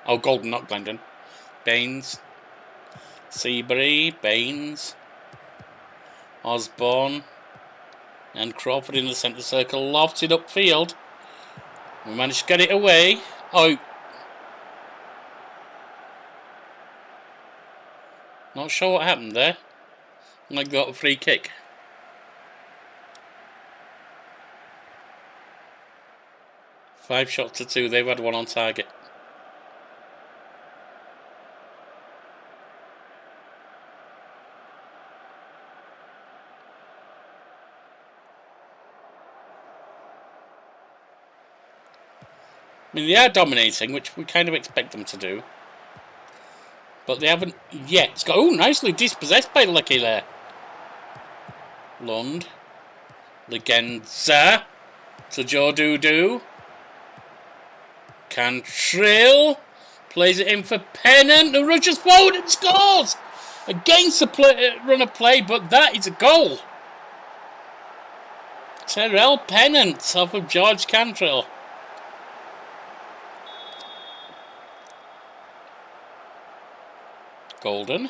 Oh, Golden, not Glendon. Baines. Seabury. Baines. Osborne. And Crawford in the centre circle. Lofted upfield. We managed to get it away. Oh. Not sure what happened there. I got a free kick. Five shots to two. They've had one on target. I mean, they are dominating, which we kind of expect them to do. But they haven't yet. Oh, nicely dispossessed by Lucky there. Lund. Legenza. To Joe Doo. Cantrill. Plays it in for Pennant, who rushes forward and scores! Against the run of play, but that is a goal. Terrell Pennant off of George Cantrill. Golden.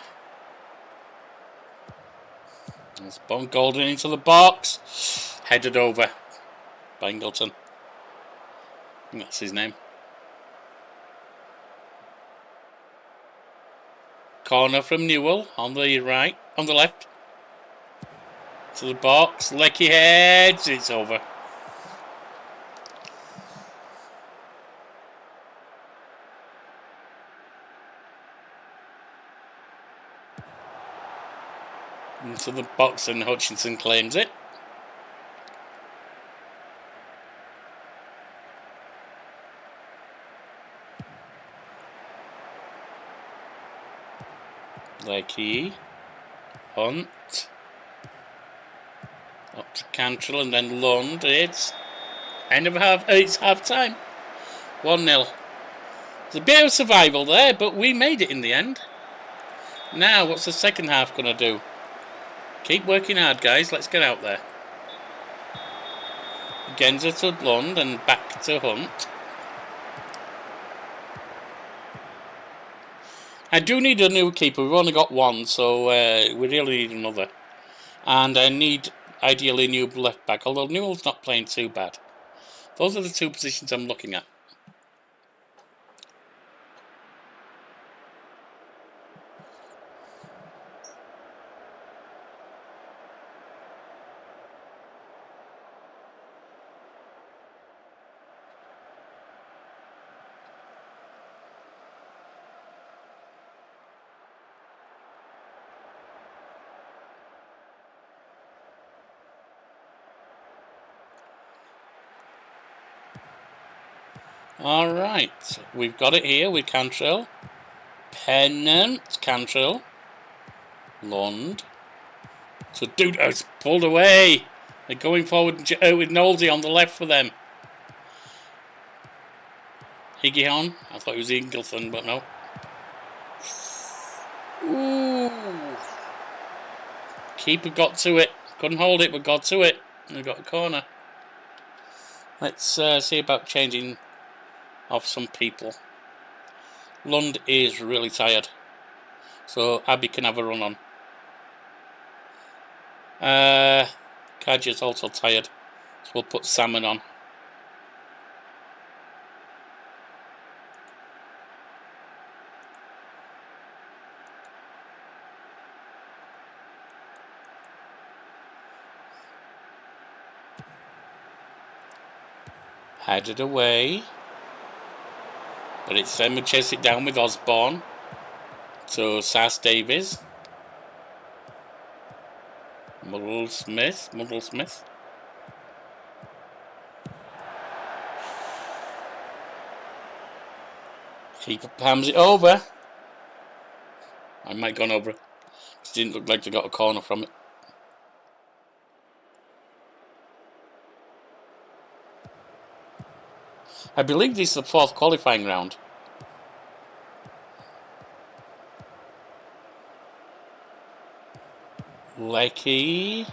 It's Bon Golden into the box. Headed over. Bangleton. I think that's his name. Corner from Newell on the right, on the left. To the box. Lecky heads. It's over. Into the box and Hutchinson claims it. Lecky. Hunt. Up to Cantrill and then Lund. It's end of half. It's half time. 1-0. There's a bit of survival there, but we made it in the end. Now, what's the second half going to do? Keep working hard, guys. Let's get out there. Genza to Lund and back to Hunt. I do need a new keeper. We've only got one, so we really need another. And I need, ideally, a new left back, although Newell's not playing too bad. Those are the two positions I'm looking at. Alright, we've got it here with Cantrill. Pennant, Cantrill. Lund. So Dude, it's pulled away. They're going forward with Nolsey on the left for them. Higgion. I thought it was Ingleton, but no. Ooh. Keeper got to it. Couldn't hold it, but got to it. And we got a corner. Let's see about changing off some people. Lund is really tired, so Abby can have a run on. Kaji's also tired, so we'll put Salmon on. Headed away. But it's them who chase it down with Osborne. To Sass Davies. Muddle Smith. Keeper palms it over. I might have gone over. It didn't look like they got a corner from it. I believe this is the 4th qualifying round. Lecky.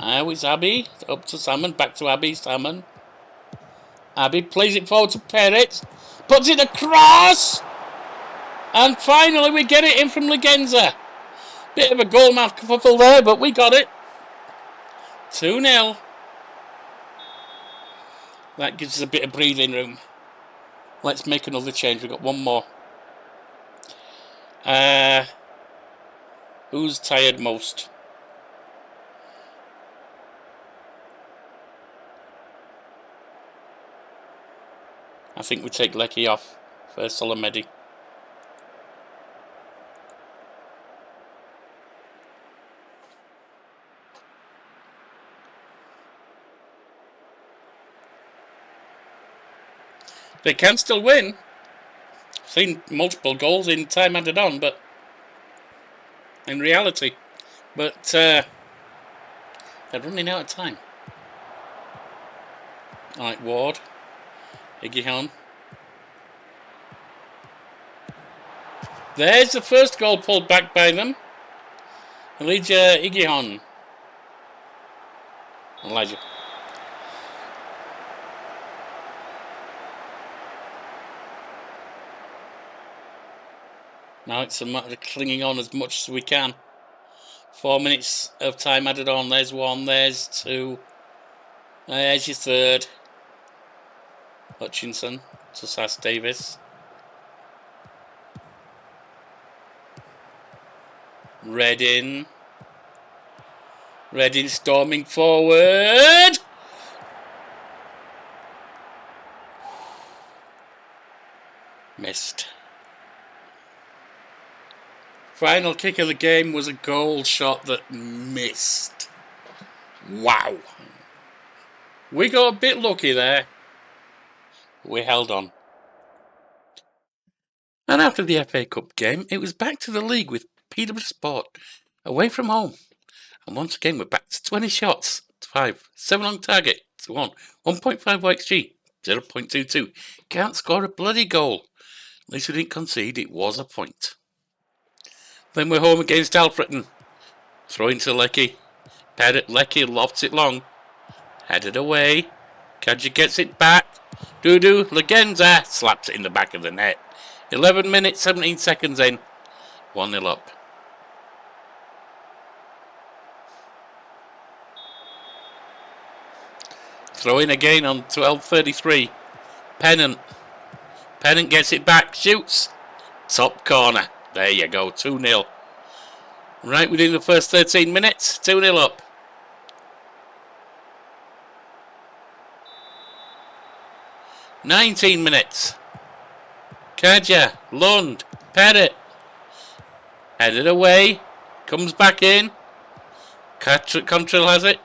Now it's Abby. Up to Salmon. Back to Abby. Salmon. Abby plays it forward to Perret. Puts it across. And finally we get it in from Legenza. Bit of a goal mouth kerfuffle there, but we got it. 2-0. That gives us a bit of breathing room. Let's make another change. We've got one more. Who's tired most? I think we take Lecky off for Solomedi. They can still win. I've seen multiple goals in time added on, but in reality. But they're running out of time. Alright, Ward. Iggy. There's the first goal pulled back by them. Elijah Iggy. Elijah. Now it's a matter of clinging on as much as we can. 4 minutes of time added on. There's one, there's two. There's your third. Hutchinson to Sass Davis. Redding storming forward. Missed. Final kick of the game was a goal shot that missed. Wow. We got a bit lucky there. We held on. And after the FA Cup game, it was back to the league with Peterborough Sport away from home. And once again, we're back to 20 shots to 5, 7 on target to 1, 1.5 XG, 0.22. Can't score a bloody goal. At least we didn't concede, it was a point. Then we're home against Alfreton. Throw into Lecky. Lecky lofts it long. Headed away. Kadji gets it back. Dudu Legenza slaps it in the back of the net. 11 minutes, 17 seconds in. 1-0 up. Throw in again on 12:33. Pennant gets it back. Shoots. Top corner. There you go. 2-0. Right within the first 13 minutes. 2-0 up. "19 minutes. Kadja, Lund, Perret. Headed away. Comes back in. Control has it.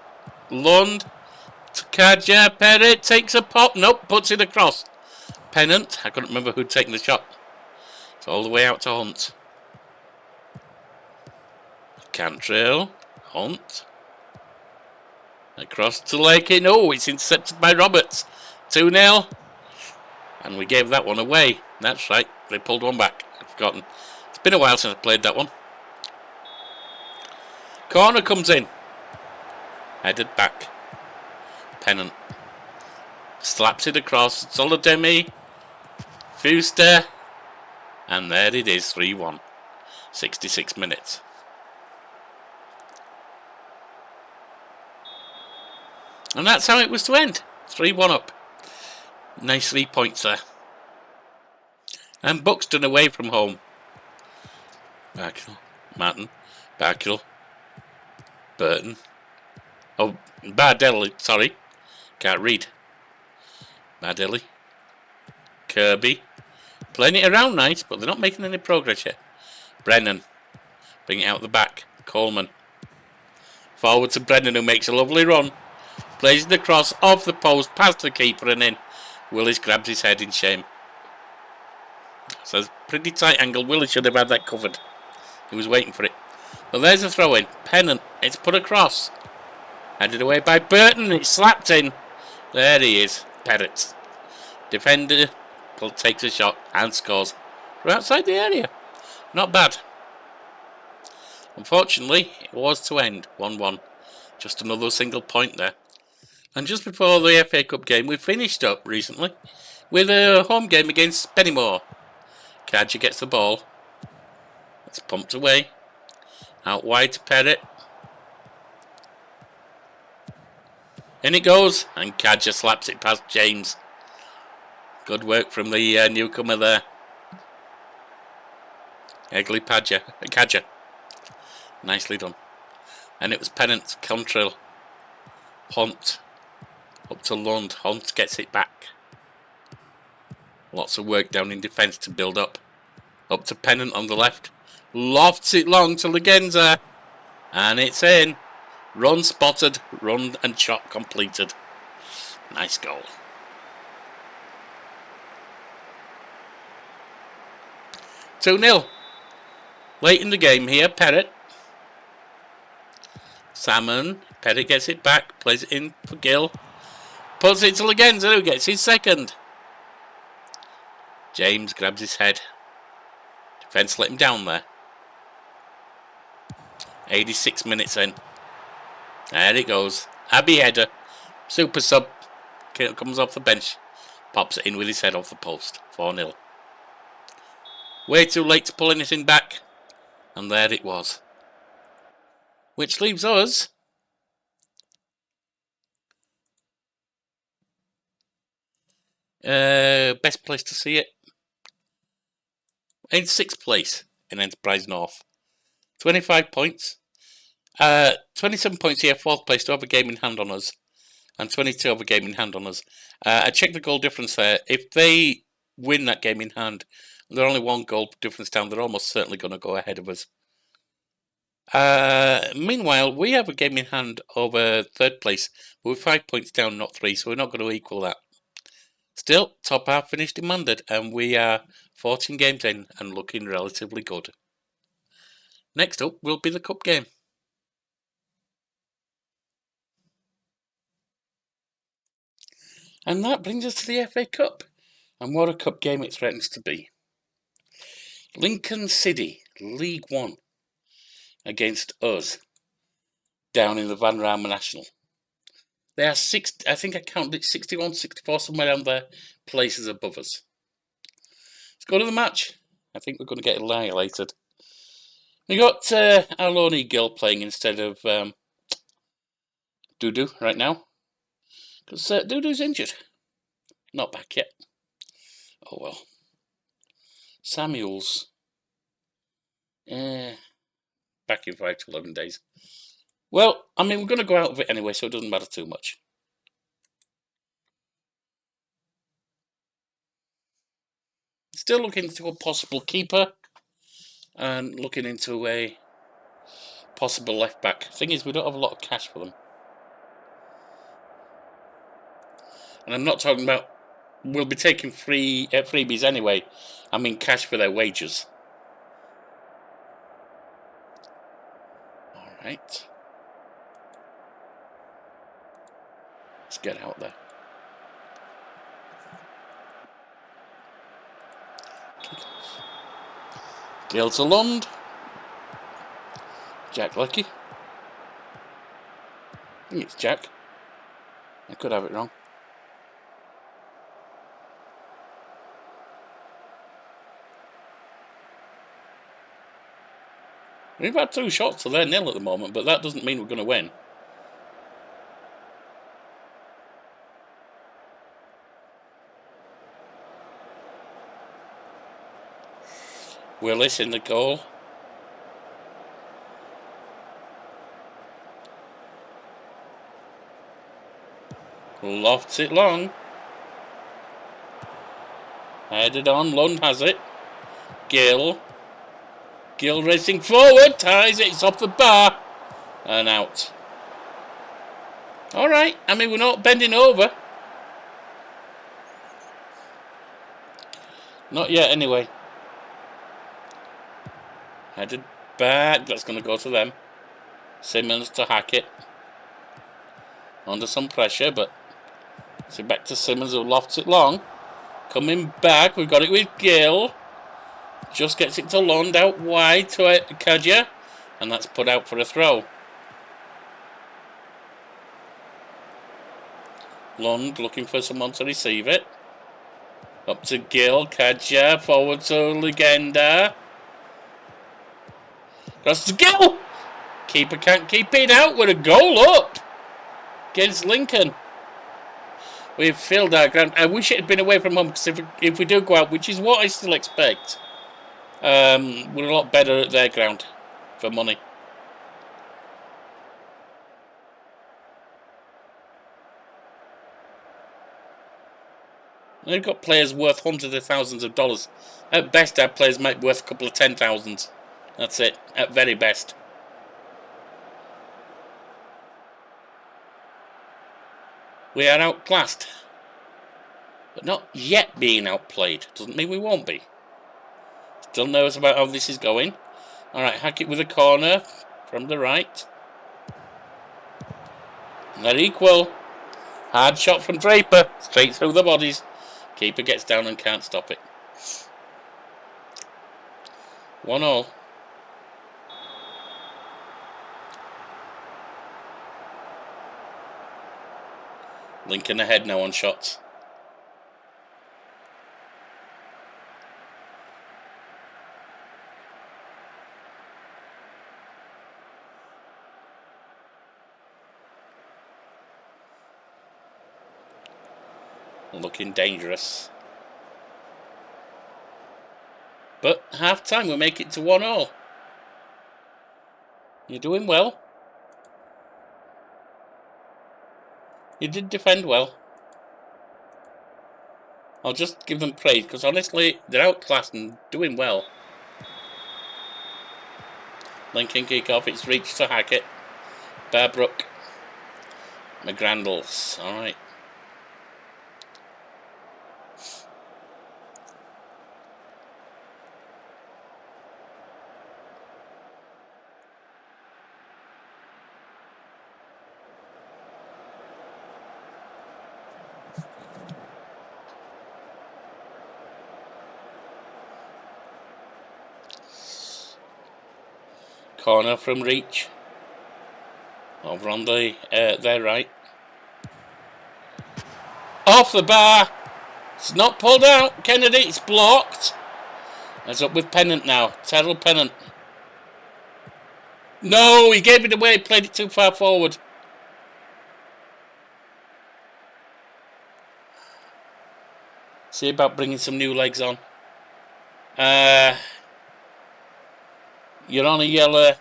Lund to Kadja. Perret takes a pop. Nope, puts it across. Pennant. I couldn't remember who'd taken the shot. It's all the way out to Hunt. Cantrell. Hunt. Across to Lakey. No, it's intercepted by Roberts. 2-0. And we gave that one away. That's right. They pulled one back. I've forgotten. It's been a while since I played that one. Corner comes in. Headed back. Pennant. Slaps it across. Solodemi. Fuster. And there it is. 3-1. 66 minutes. And that's how it was to end. 3-1 up. Nice 3 points there. And Buxton away from home. Barkill. Martin. Barkill. Burton. Oh, Bardelli. Sorry. Can't read. Bardelli. Kirby. Playing it around nice, but they're not making any progress yet. Brennan. Bring it out the back. Coleman. Forward to Brennan, who makes a lovely run. Plays it across, off the post, past the keeper and in. Willis grabs his head in shame. So it's a pretty tight angle. Willie should have had that covered. He was waiting for it. Well, there's a throw in. Pennant. It's put across. Headed away by Burton. It's slapped in. There he is. Perrott. Defender takes a shot and scores. We're outside the area. Not bad. Unfortunately, it was to end 1-1. Just another single point there. And just before the FA Cup game, we finished up recently with a home game against Pennymore. Kadja gets the ball. It's pumped away. Out wide to Perrott. In it goes, and Kadja slaps it past James. Good work from the newcomer there. Eggley Kadja. Nicely done. And it was Pennant, Contrill, Hunt, up to Lund. Hunt gets it back. Lots of work down in defence to build up. Up to Pennant on the left. Lofts it long to Legenza. And it's in. Run spotted, run and shot completed. Nice goal. "2-0. Late in the game here, Perrott. Salmon. Perrott gets it back, plays it in for Gill. Puts it to Legenza, who gets his second. James grabs his head. Defence let him down there. 86 minutes in. There it goes. Abbey header. Super sub. Comes off the bench. Pops it in with his head off the post. 4-0. Way too late to pull anything back. And there it was. Which leaves us best place to see it. In 6th place in Enterprise North. 25 points. 27 points here, 4th place, to have a game in hand on us. And 22 have a game in hand on us. I checked the goal difference there. If they win that game in hand, they're only 1 goal difference down. They're almost certainly going to go ahead of us. Meanwhile, we have a game in hand over 3rd place. But we're 5 points down, not 3, so we're not going to equal that. Still, top half finished demanded, and we are 14 games in and looking relatively good. Next up will be the cup game. And that brings us to the FA Cup. And what a cup game it threatens to be. Lincoln City, League One, against us, down in the Van Rama National. They are I think I counted 61, 64, somewhere down there, places above us. Let's go to the match. I think we're going to get annihilated. We got Aloni Gill playing instead of Dudu right now. Because Dudu's injured. Not back yet. Oh well. Samuels. Back in 5 to 11 days. Well, I mean, we're going to go out of it anyway, so it doesn't matter too much. Still looking into a possible keeper. And looking into a possible left back. Thing is, we don't have a lot of cash for them. And I'm not talking about, we'll be taking freebies anyway. I mean cash for their wages. Alright. Let's get out there. Gale to Lund. Jack Lucky. I think it's Jack. I could have it wrong. We've had 2 shots, so they're 0 at the moment, but that doesn't mean we're going to win. Willis in the goal. Lofts it long. Headed on, Lund has it. Gill racing forward, ties it, it's off the bar. And out. Alright, I mean, we're not bending over. Not yet, anyway. Headed back. That's going to go to them. Simmons to Hackett. Under some pressure, but so back to Simmons, who lofts it long. Coming back. We've got it with Gill. Just gets it to Lund out wide to Kadja. And that's put out for a throw. Lund looking for someone to receive it. Up to Gill. Kadja. Forward to Legenda. Across to Gill. Keeper can't keep it out with a goal up against Lincoln. We've filled our ground. I wish it had been away from home, because if we do go out, which is what I still expect, we're a lot better at their ground for money. They've got players worth hundreds of thousands of dollars. At best, our players might be worth a couple of 10,000. That's it, at very best. We are outclassed, but not yet being outplayed. Doesn't mean we won't be. Still nervous about how this is going. Alright, Hackett with a corner from the right. And they're equal. Hard shot from Draper. Straight through the bodies. Keeper gets down and can't stop it. 1-0. Lincoln ahead now on shots. Looking dangerous. But half time we'll make it to 1-0. You're doing well. You did defend well. I'll just give them praise, because honestly, they're outclassed and doing well. Lincoln kick off, it's reached to Hackett. Bearbrook. McGrandles. Alright. Corner from reach. Over on the their right. Off the bar. It's not pulled out. Kennedy, it's blocked. It's up with Pennant now. Terrell Pennant. No, he gave it away. Played it too far forward. See about bringing some new legs on. You're on a yellow.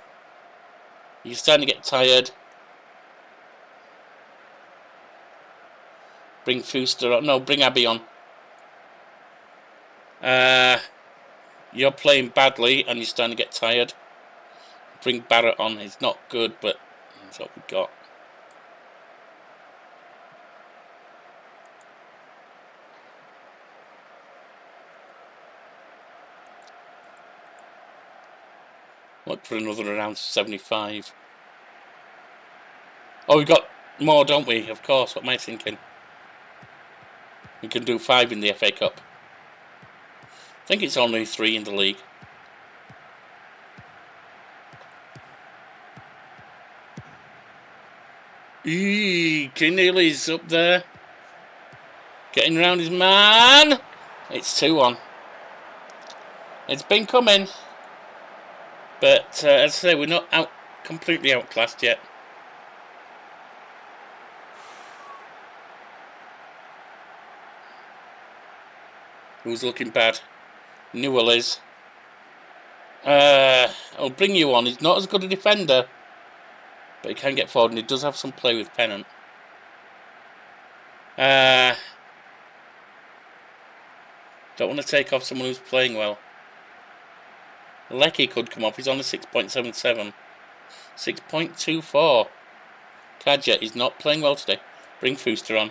You're starting to get tired. Bring Fuster on. No, bring Abbey on. You're playing badly and you're starting to get tired. Bring Barrett on. He's not good, but that's what we've got. Look for another around 75. Oh, we've got more, don't we? Of course. What am I thinking? We can do 5 in the FA Cup. I think it's only 3 in the league. Keneally's up there. Getting round his man. It's 2-1. It's been coming. But as I say, we're not completely outclassed yet. Who's looking bad? Newell is. I'll bring you on. He's not as good a defender, but he can get forward, and he does have some play with Pennant. Don't want to take off someone who's playing well. Lecky could come off. He's on a 6.77. 6.24. Kadja is not playing well today. Bring Fuster on.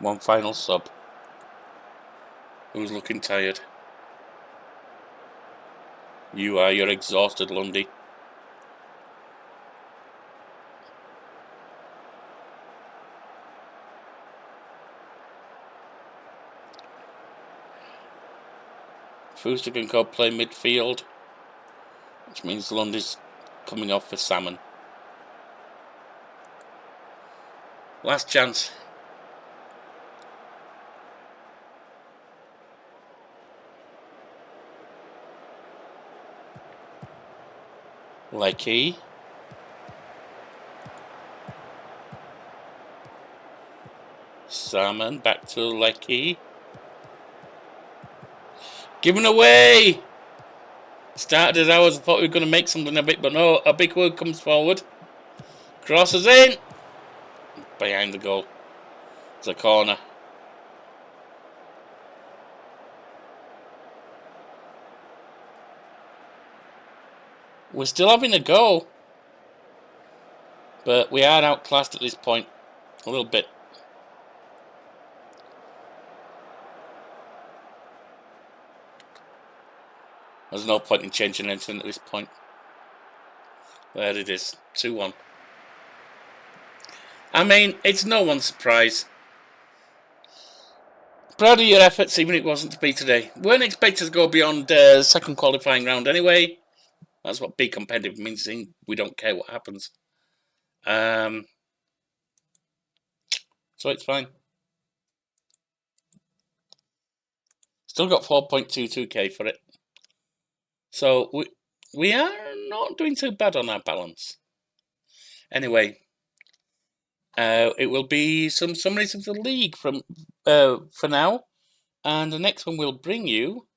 One final sub. Who's looking tired? You are. You're exhausted, Lundy. Fuster can go play midfield, which means Lundy's coming off for Salmon. Last chance. Lecky. Salmon back to Lecky. Given away! Started as ours. I thought we were going to make something of it, but no. A big word comes forward. Crosses in. Behind the goal. It's a corner. We're still having a go. But we are outclassed at this point. A little bit. There's no point in changing anything at this point. There it is. 2-1. I mean, it's no one's surprise. Proud of your efforts, even if it wasn't to be today. Weren't expected to go beyond second qualifying round anyway. That's what be competitive means. We don't care what happens. So it's fine. Still got 4.22k for it. So we are not doing too bad on our balance. Anyway, it will be some summaries of the league from for now, and the next one will bring you,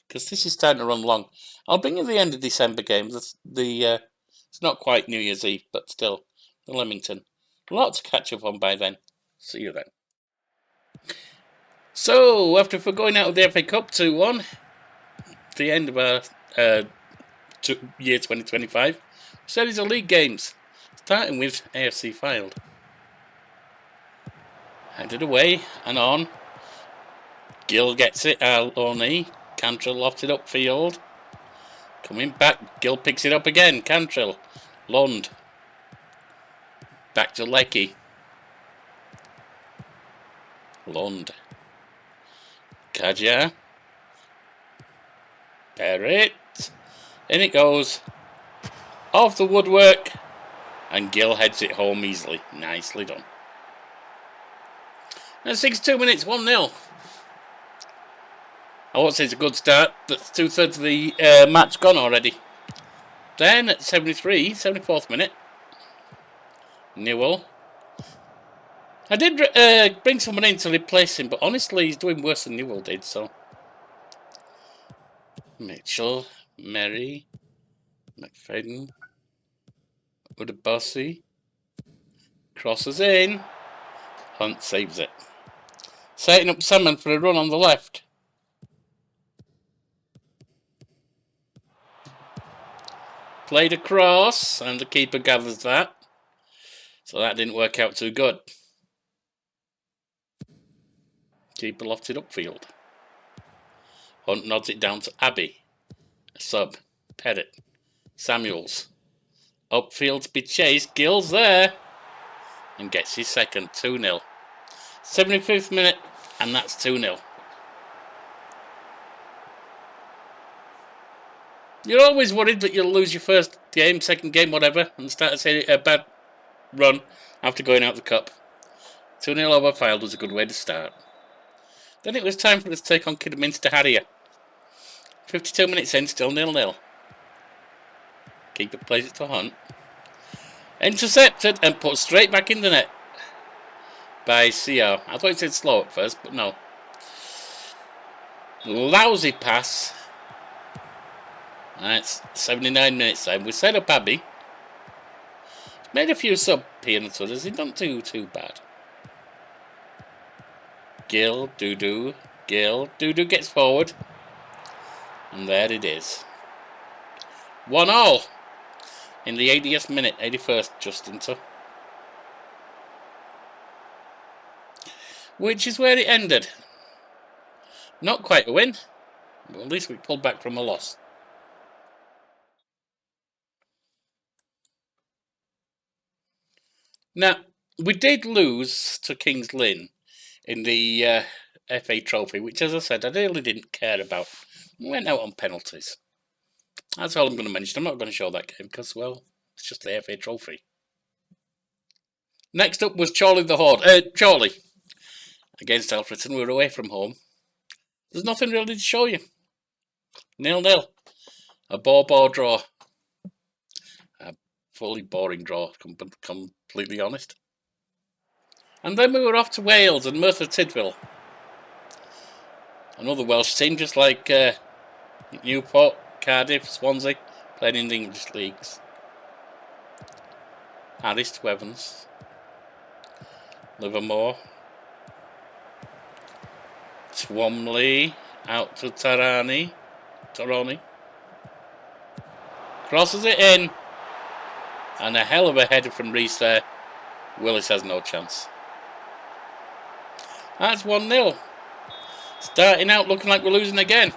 because this is starting to run long. I'll bring you the end of December games. It's not quite New Year's Eve, but still, the Leamington. Lots to catch up on by then. See you then. So, after going out of the FA Cup 2-1, the end of our year 2025, series of league games, starting with AFC Fylde. Headed away and on. Gill gets it, Aloni. Cantrell lofted upfield. Coming back, Gill picks it up again. Cantrell. Lund. Back to Lecky. Lund. Kaja. Barrett. In it goes. Off the woodwork. And Gill heads it home easily. Nicely done. And 62 minutes, 1-0. I won't say it's a good start. That's 2/3 of the match gone already. Then at 74th minute, Newell. I did bring someone in to replace him, but honestly, he's doing worse than Newell did, so. Mitchell, Merry, McFadden, Udabossi, crosses in, Hunt saves it. Setting up Salmon for a run on the left. Played across, and the keeper gathers that. So that didn't work out too good. Keeper lofted upfield. Hunt nods it down to Abbey. A sub. Pettit. Samuels. Upfield to be chased. Gill's there. And gets his second. 2-0. 75th minute. And that's 2-0. You're always worried that you'll lose your first game, second game, whatever, and start to say a bad run after going out the cup. 2-0 over Fylde was a good way to start. Then it was time for us to take on Kidderminster Harrier. 52 minutes in, still 0-0. Keeper plays it to Hunt. Intercepted and put straight back in the net by CR. I thought it said slow at first, but no. Lousy pass. That's 79 minutes time. We set up Abbey. Made a few sub appearances. He's not too bad. Gill, Doo-Doo. Gill, Doo-Doo gets forward. And there it is. 1-1 in the 80th minute, 81st, just into. which is where it ended. Not quite a win, but at least we pulled back from a loss. Now, we did lose to Kings Lynn in the FA Trophy, which, as I said, I really didn't care about. We went out on penalties. That's all I'm going to mention. I'm not going to show that game because, well, it's just the FA Trophy. Next up was Charlie against Alfreton. We were away from home. There's nothing really to show you. 0-0. A ball draw. A fully boring draw, completely honest. And then we were off to Wales and Merthyr Tydfil. Another Welsh team, just like Newport, Cardiff, Swansea, playing in the English leagues. Harris to Evans. Livermore. Twomley out to Tarani. Crosses it in. And a hell of a header from Reese there. Willis has no chance. That's 1-0. Starting out looking like we're losing again.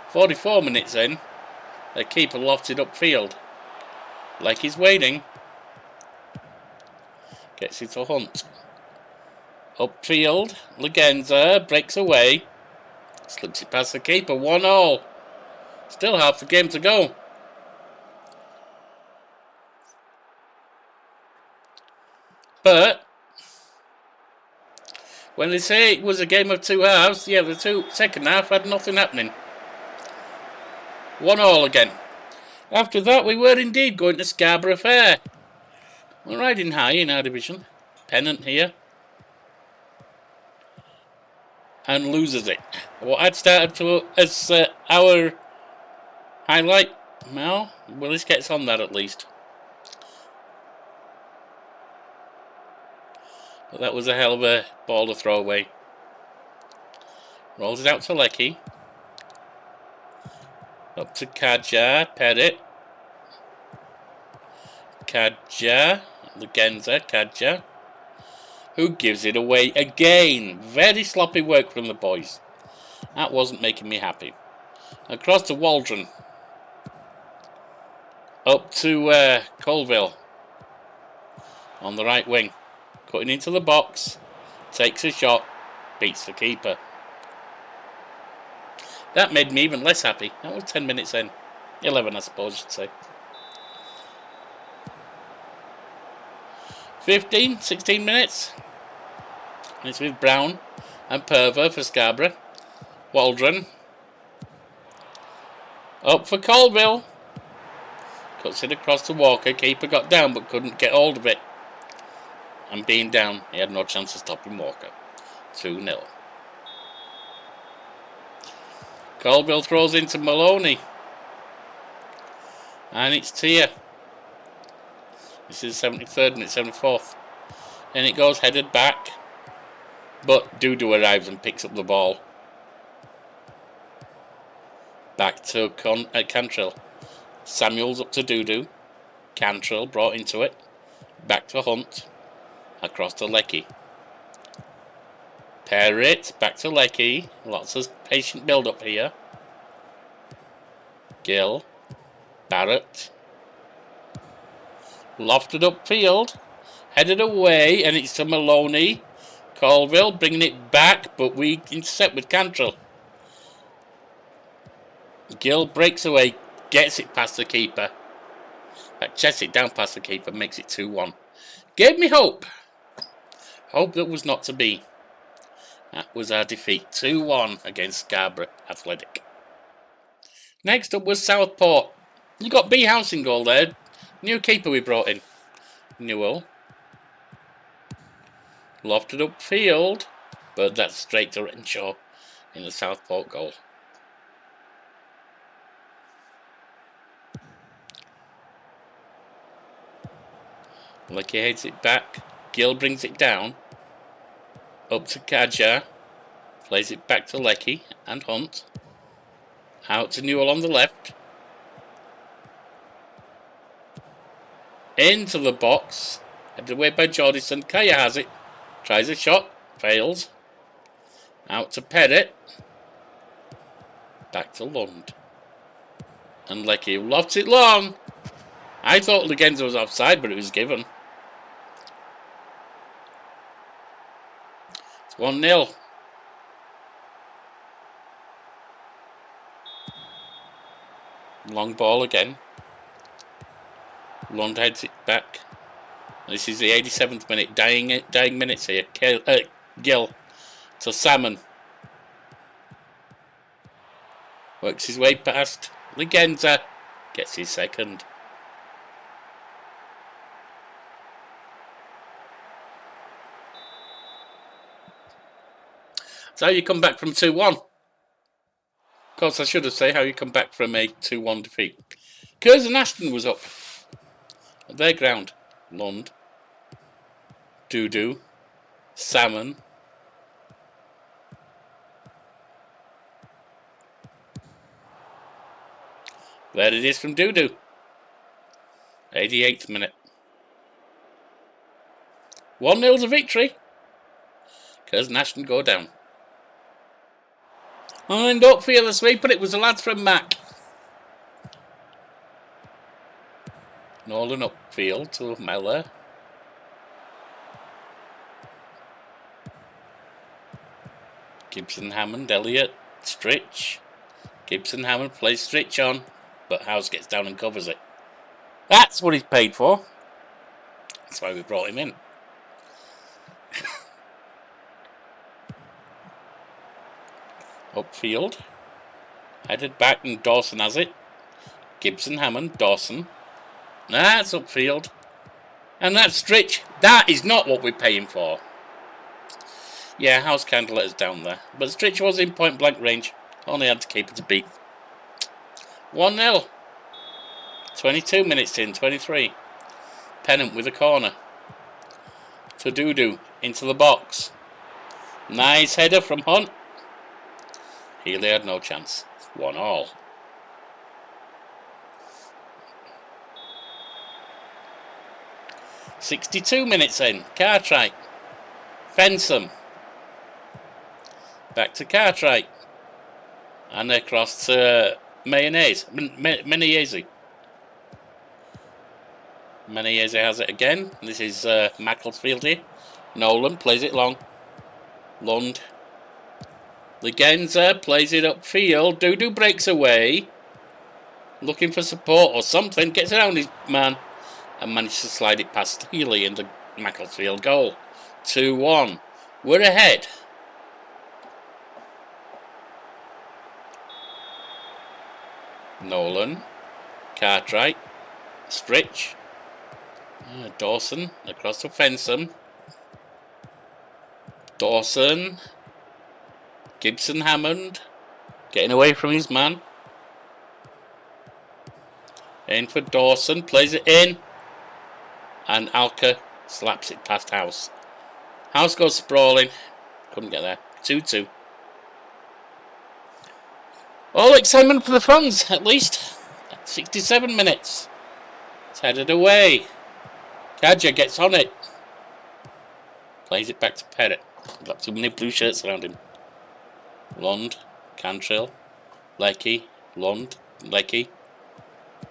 44 minutes in. The keeper lofted upfield. Like he's waiting. Gets it to Hunt. Upfield. Legenza breaks away. Slips it past the keeper. 1-0. Still half the game to go. But when they say it was a game of two halves, yeah, the second half had nothing happening. 1-1 again. After that, we were indeed going to Scarborough Fair. We're riding high in our division. Pennant here. And loses it. What I'd started as our highlight. Well, Willis gets on that at least. But that was a hell of a ball to throw away. Rolls it out to Lecky. Up to Kaja, Pettit. Kaja, Legenza, who gives it away again. Very sloppy work from the boys. That wasn't making me happy. Across to Waldron. Up to Colville. On the right wing. Cutting into the box. Takes a shot. Beats the keeper. That made me even less happy. That was 10 minutes in. 11, I suppose I should say. 16 minutes. And it's with Brown and Perver for Scarborough. Waldron. Up for Colville. Cuts it across to Walker. Keeper got down but couldn't get hold of it. And being down, he had no chance of stopping Walker. 2-0. Colville throws into Maloney. And it's Tia. This is 73rd minute, 74th. And it goes headed back. But Dudu arrives and picks up the ball. Back to Cantrill. Samuels up to Dudu. Cantrill brought into it. Back to Hunt. Across to Lecky. Perrit back to Lecky. Lots of patient build up here. Gill. Barrett. Lofted upfield. Headed away, and it's to Maloney. Colville bringing it back, but we intercept with Cantrill. Gill breaks away, gets it past the keeper. Chests it down past the keeper, makes it 2-1. Gave me hope. Hope that was not to be. That was our defeat. 2-1 against Scarborough Athletic. Next up was Southport. You got B House in goal there. New keeper we brought in. Newell. Lofted upfield. But that's straight to Renshaw in the Southport goal. Lecky heads it back. Gill brings it down. Up to Kaja. Plays it back to Lecky and Hunt. Out to Newell on the left. Into the box. Headed away by Jordison. Kaya has it. Tries a shot. Fails. Out to Pettit. Back to Lund. And Lecky lofts it long. I thought Legenza was offside, but it was given. It's 1-0. Long ball again. Lund heads it back. This is the 87th minute. Dying minutes here. Gill to Salmon. Works his way past Legenza. Gets his second. So how you come back from 2-1. Of course, I should have said how you come back from a 2-1 defeat. Curzon Ashton was up at their ground. Lund. Dudu. Salmon. There it is from Dudu. 88th minute. 1-0's a victory. Curzon Ashton go down. And don't feel the sweep, but it was the lads from Mac. Nolan upfield to Meller. Gibson, Hammond, Elliott, Stritch. Gibson, Hammond plays Stritch on, but House gets down and covers it. That's what he's paid for. That's why we brought him in. Upfield. Headed back and Dawson has it. Gibson, Hammond, Dawson. That's upfield. And that's Stritch. That is not what we're paying for. Yeah, House kind of let us down there. But Stritch was in point blank range. Only had to keep it to beat. 1-0. 22 minutes in, 23. Pennant with a corner. To Dudu. Into the box. Nice header from Hunt. Healy had no chance. 1-1. "62 minutes in. Cartwright. Fensom. Back to Cartwright. And across to Mayonnaise. Menayeze. Menayeze has it again. This is Macclesfield here. Nolan plays it long. Lund. Legenza plays it upfield. Dudu breaks away. Looking for support or something. Gets around his man. And manages to slide it past Healy into Macclesfield goal. 2-1. We're ahead. Nolan. Cartwright. Stritch. Dawson. Across to Fensom. Dawson. Gibson, Hammond. Getting away from his man. In for Dawson. Plays it in. And Alka slaps it past House. House goes sprawling. Couldn't get there. 2-2. All excitement for the fans, at least. 67 minutes. It's headed away. Kadja gets on it. Plays it back to Pettit. Got too many blue shirts around him. Lund. Cantrill. Lecky. Lund. Lecky.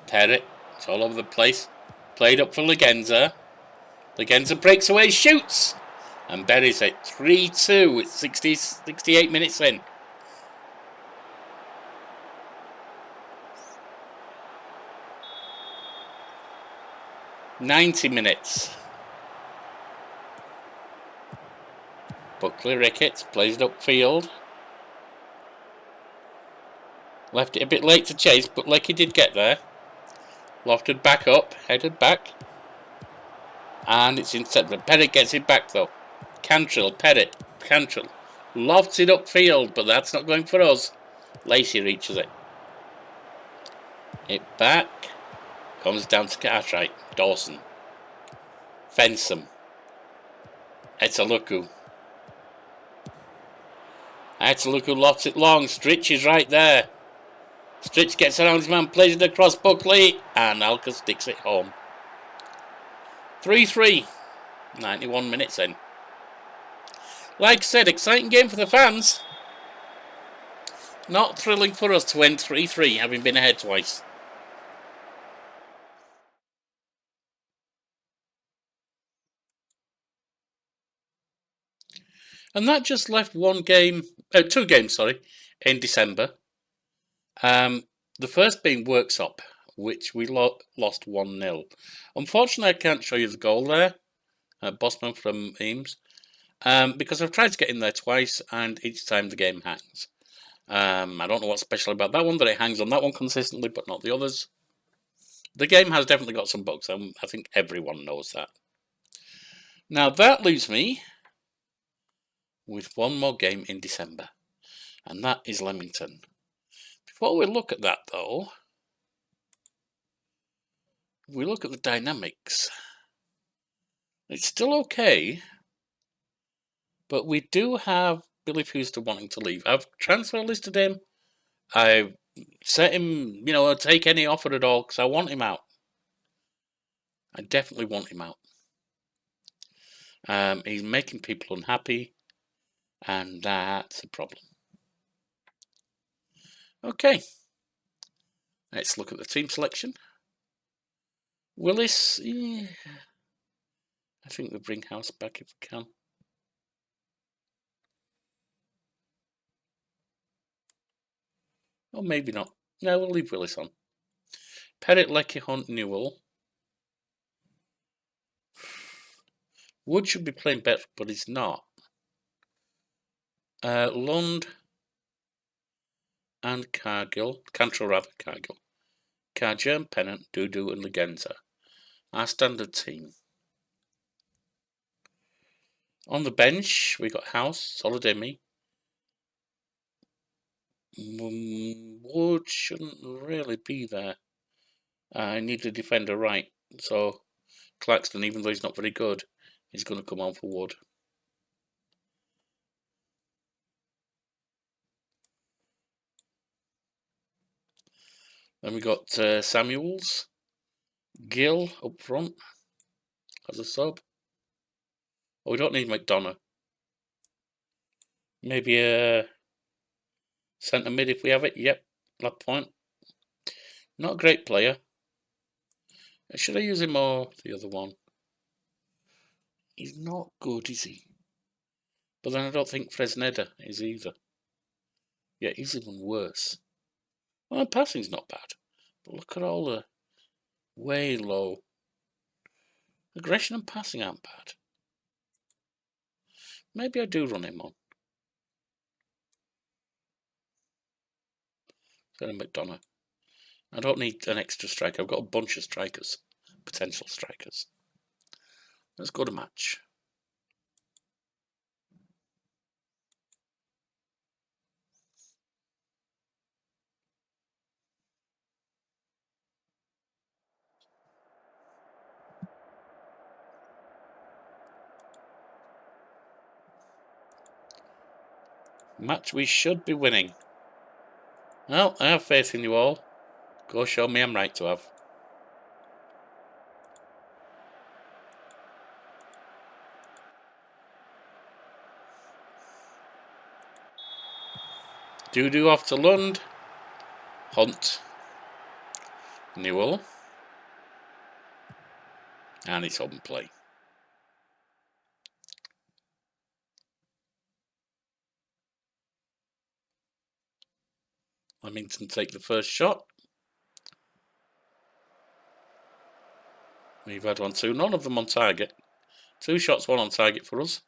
Pettit. It's all over the place. Played up for Legenza. Legenza breaks away, shoots! And buries it. 3-2 with 68 minutes in. "90 minutes. Buckley Ricketts plays it upfield. Left it a bit late to chase, but Lecky did get there. Lofted back up, headed back. And it's intercepted. Pettit gets it back though. Cantrill, Pettit, Cantrill. Lofts it upfield, but that's not going for us. Lacey reaches it. It back. Comes down to Cartwright. Dawson. Fensom. Etaluku. Etaluku lofts it long. Stritch is right there. Stritch gets around his man, plays it across Buckley, and Alka sticks it home. 3-3. 91 minutes in. Like I said, exciting game for the fans. Not thrilling for us to end 3-3, having been ahead twice. And that just left two games, in December. The first being Worksop, which we lost 1-0. Unfortunately, I can't show you the goal there. Bossman from Eames. Because I've tried to get in there twice, and each time the game hangs. I don't know what's special about that one, that it hangs on that one consistently, but not the others. The game has definitely got some bugs. I think everyone knows that. Now that leaves me with one more game in December, and that is Leamington. Before we look at that, though, we look at the dynamics. It's still okay, but we do have Billy Fuster wanting to leave. I've transfer listed him. I've set him, I'll take any offer at all because I want him out. I definitely want him out. He's making people unhappy, and that's a problem. Okay, let's look at the team selection. Willis, I think we bring House back if we can. Or maybe not. No, we'll leave Willis on. Perrett, Lecky, Hunt, Newell. Wood should be playing better, but he's not. Lund and Cargill, Cantrell rather, Cargill. Carger, Pennant, Dudu and Legenza. Our standard team. On the bench, we got House, Solidemi. Wood shouldn't really be there. I need a defender right, so Claxton, even though he's not very good, he's going to come on for Wood. Then we got Samuels, Gill up front as a sub. Oh, we don't need McDonough. Maybe a centre mid if we have it. Yep, that point. Not a great player. Should I use him or the other one? He's not good, is he? But then I don't think Fresneda is either. Yeah, he's even worse. Well, passing's not bad. But look at all the way low. Aggression and passing aren't bad. Maybe I do run him on. Then McDonough. I don't need an extra striker. I've got a bunch of strikers. Potential strikers. Let's go to match. Match we should be winning. Well, I have faith in you all. Go show me I'm right to have. Dudu off to Lund. Hunt. Newell. And it's open play. Leamington take the first shot. We've had 1-2. None of them on target. 2 shots, 1 on target for us.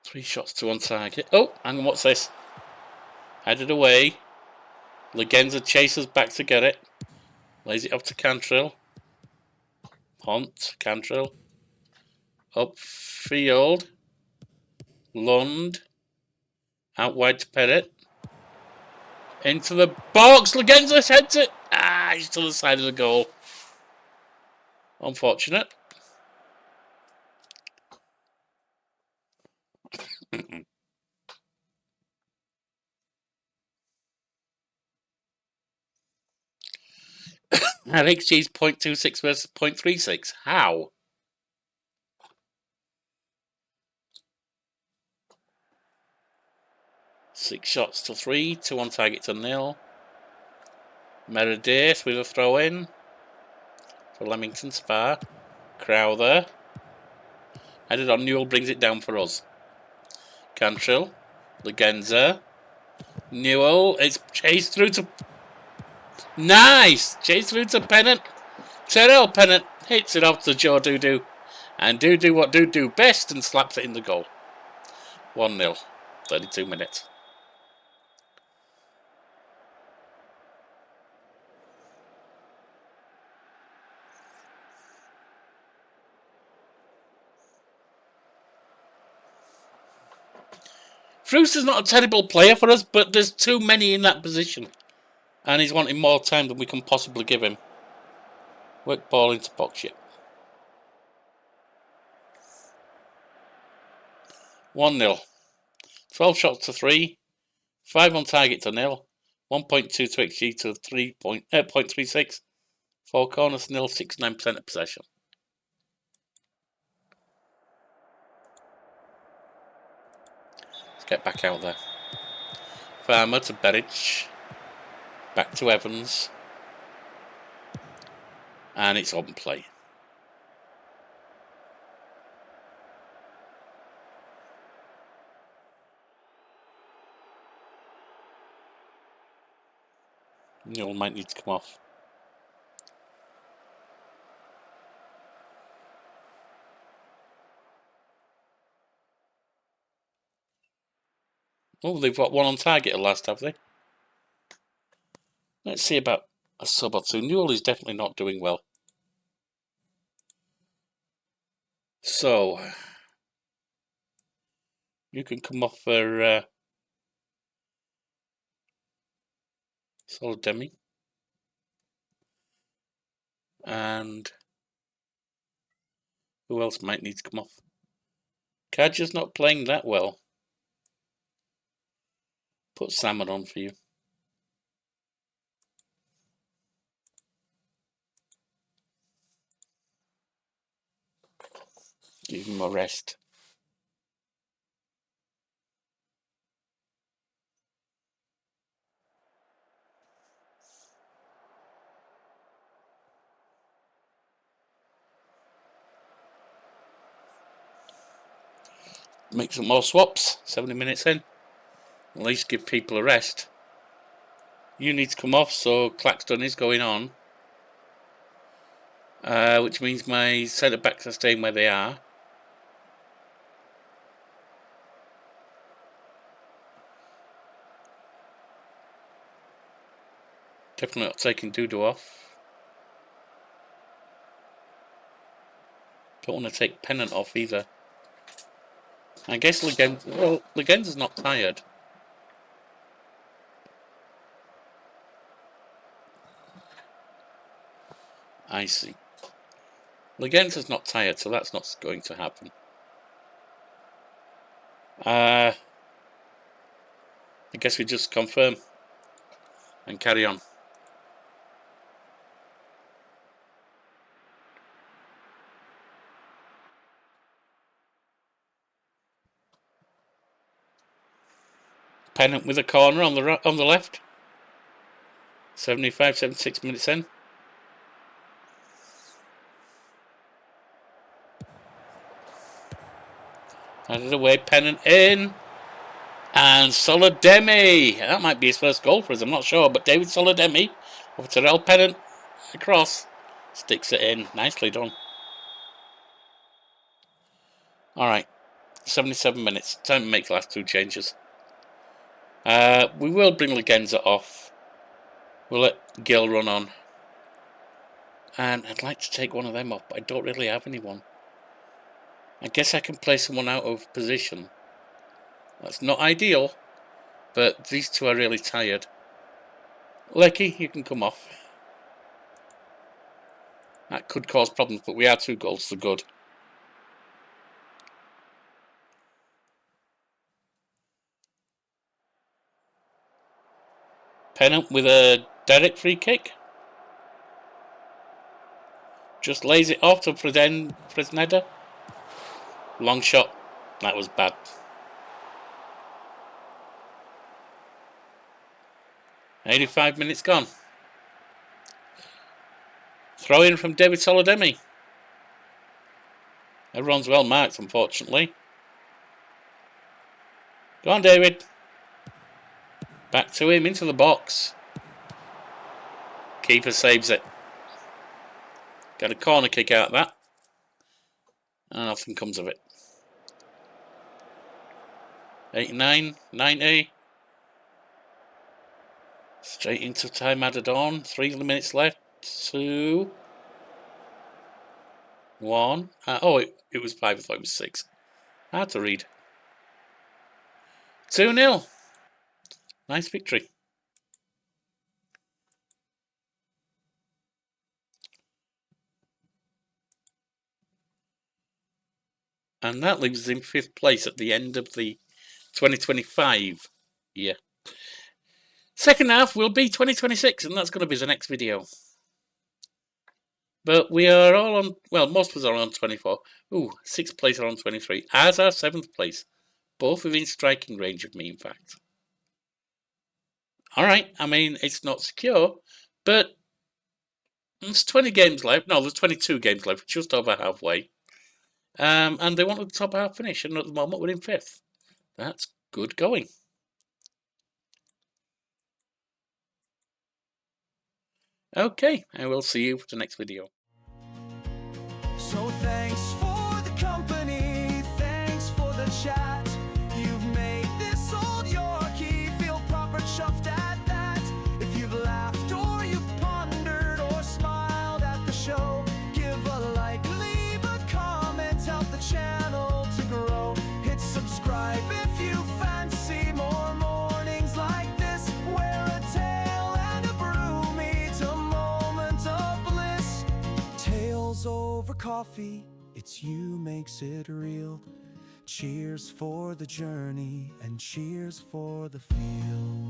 Three shots, 2 on target. Oh, hang on, what's this? Headed away. Legenza chases back to get it. Lays it up to Cantrell. Hunt, Cantrell. Upfield. Lund. Out wide to Perrett. Into the box. Legenza heads it. He's to the side of the goal. Unfortunate. Our XG is 0.26 versus 0.36. How? Six shots to 3, 2 on target to 0. Meredith with a throw in for Leamington Spa. Crowther. Headed on, Newell brings it down for us. Cantrill. Legenza. Newell. It's chased through to... Nice! Chased through to Pennant. Terrell Pennant hits it off to Joe Doo-Doo. And Doo-Doo what Doo-Doo best and slaps it in the goal. 1-0. 32 minutes. Brewster's not a terrible player for us, but there's too many in that position. And he's wanting more time than we can possibly give him. Work ball into box, yeah. 1-0. 12 shots to 3. 5 on target to 0. 1.2 to XG to 0.36. 4 corners, 0, 69% of possession. Let's get back out there. Farmer to Berridge. Back to Evans. And it's on play. Newell might need to come off. Oh, they've got one on target at last, have they? Let's see about a sub or two. Newell is definitely not doing well. So, you can come off for Solid Demi. And who else might need to come off? Kadja's not playing that well. Put Salmon on for you. Give him a rest. Make some more swaps. 70 minutes in. At least give people a rest. You need to come off, so Claxton is going on. Which means my centre backs are staying where they are. Definitely not taking Doo-Doo off. Don't want to take Pennant off either. I guess Legenza's not tired. I see. Legenza's not tired, so that's not going to happen. I guess we just confirm and carry on. Pennant with a corner on the left. 75, 76 minutes in. Handed away, Pennant in. And Solodemi. That might be his first goal for us, I'm not sure. But David Solodemi over to Terrell Pennant. Across. Sticks it in. Nicely done. Alright. 77 minutes. Time to make the last two changes. We will bring Legenza off. We'll let Gill run on. And I'd like to take one of them off, but I don't really have anyone. I guess I can play someone out of position. That's not ideal, but these two are really tired. Lecky, you can come off. That could cause problems, but we are 2 goals to good. Pennant with a direct free kick. Just lays it off to Fresneda. Long shot. That was bad. "85 minutes gone. Throw in from David Solodemi. Everyone's well marked, unfortunately. Go on, David. Back to him, into the box. Keeper saves it. Got a corner kick out of that. And nothing comes of it. 89, 90. Straight into time added on. 3 minutes left. 2, 1. It was 5. I thought it was 6. Hard to read. 2-0. Nice victory. And that leaves us in 5th place at the end of the 2025 year. Second half will be 2026, and that's going to be the next video. But we are all on, well, most of us are on 24. 6th place are on 23. As our 7th place. Both within striking range of me, in fact. Alright, I mean, it's not secure, but there's 20 games left. No, there's 22 games left, just over halfway. And they want the top half finish, and at the moment we're in 5th. That's good going. Okay, I will see you for the next video. So thanks for the company, thanks for the chat. You've made this old Yorkie feel proper chuffed at that. If you've laughed or you've pondered or smiled at the show, give a like, leave a comment, help the channel to grow. Hit subscribe if you fancy more mornings like this, where a tale and a brew meet a moment of bliss. Tales over coffee, it's you makes it real. Cheers for the journey and cheers for the feel.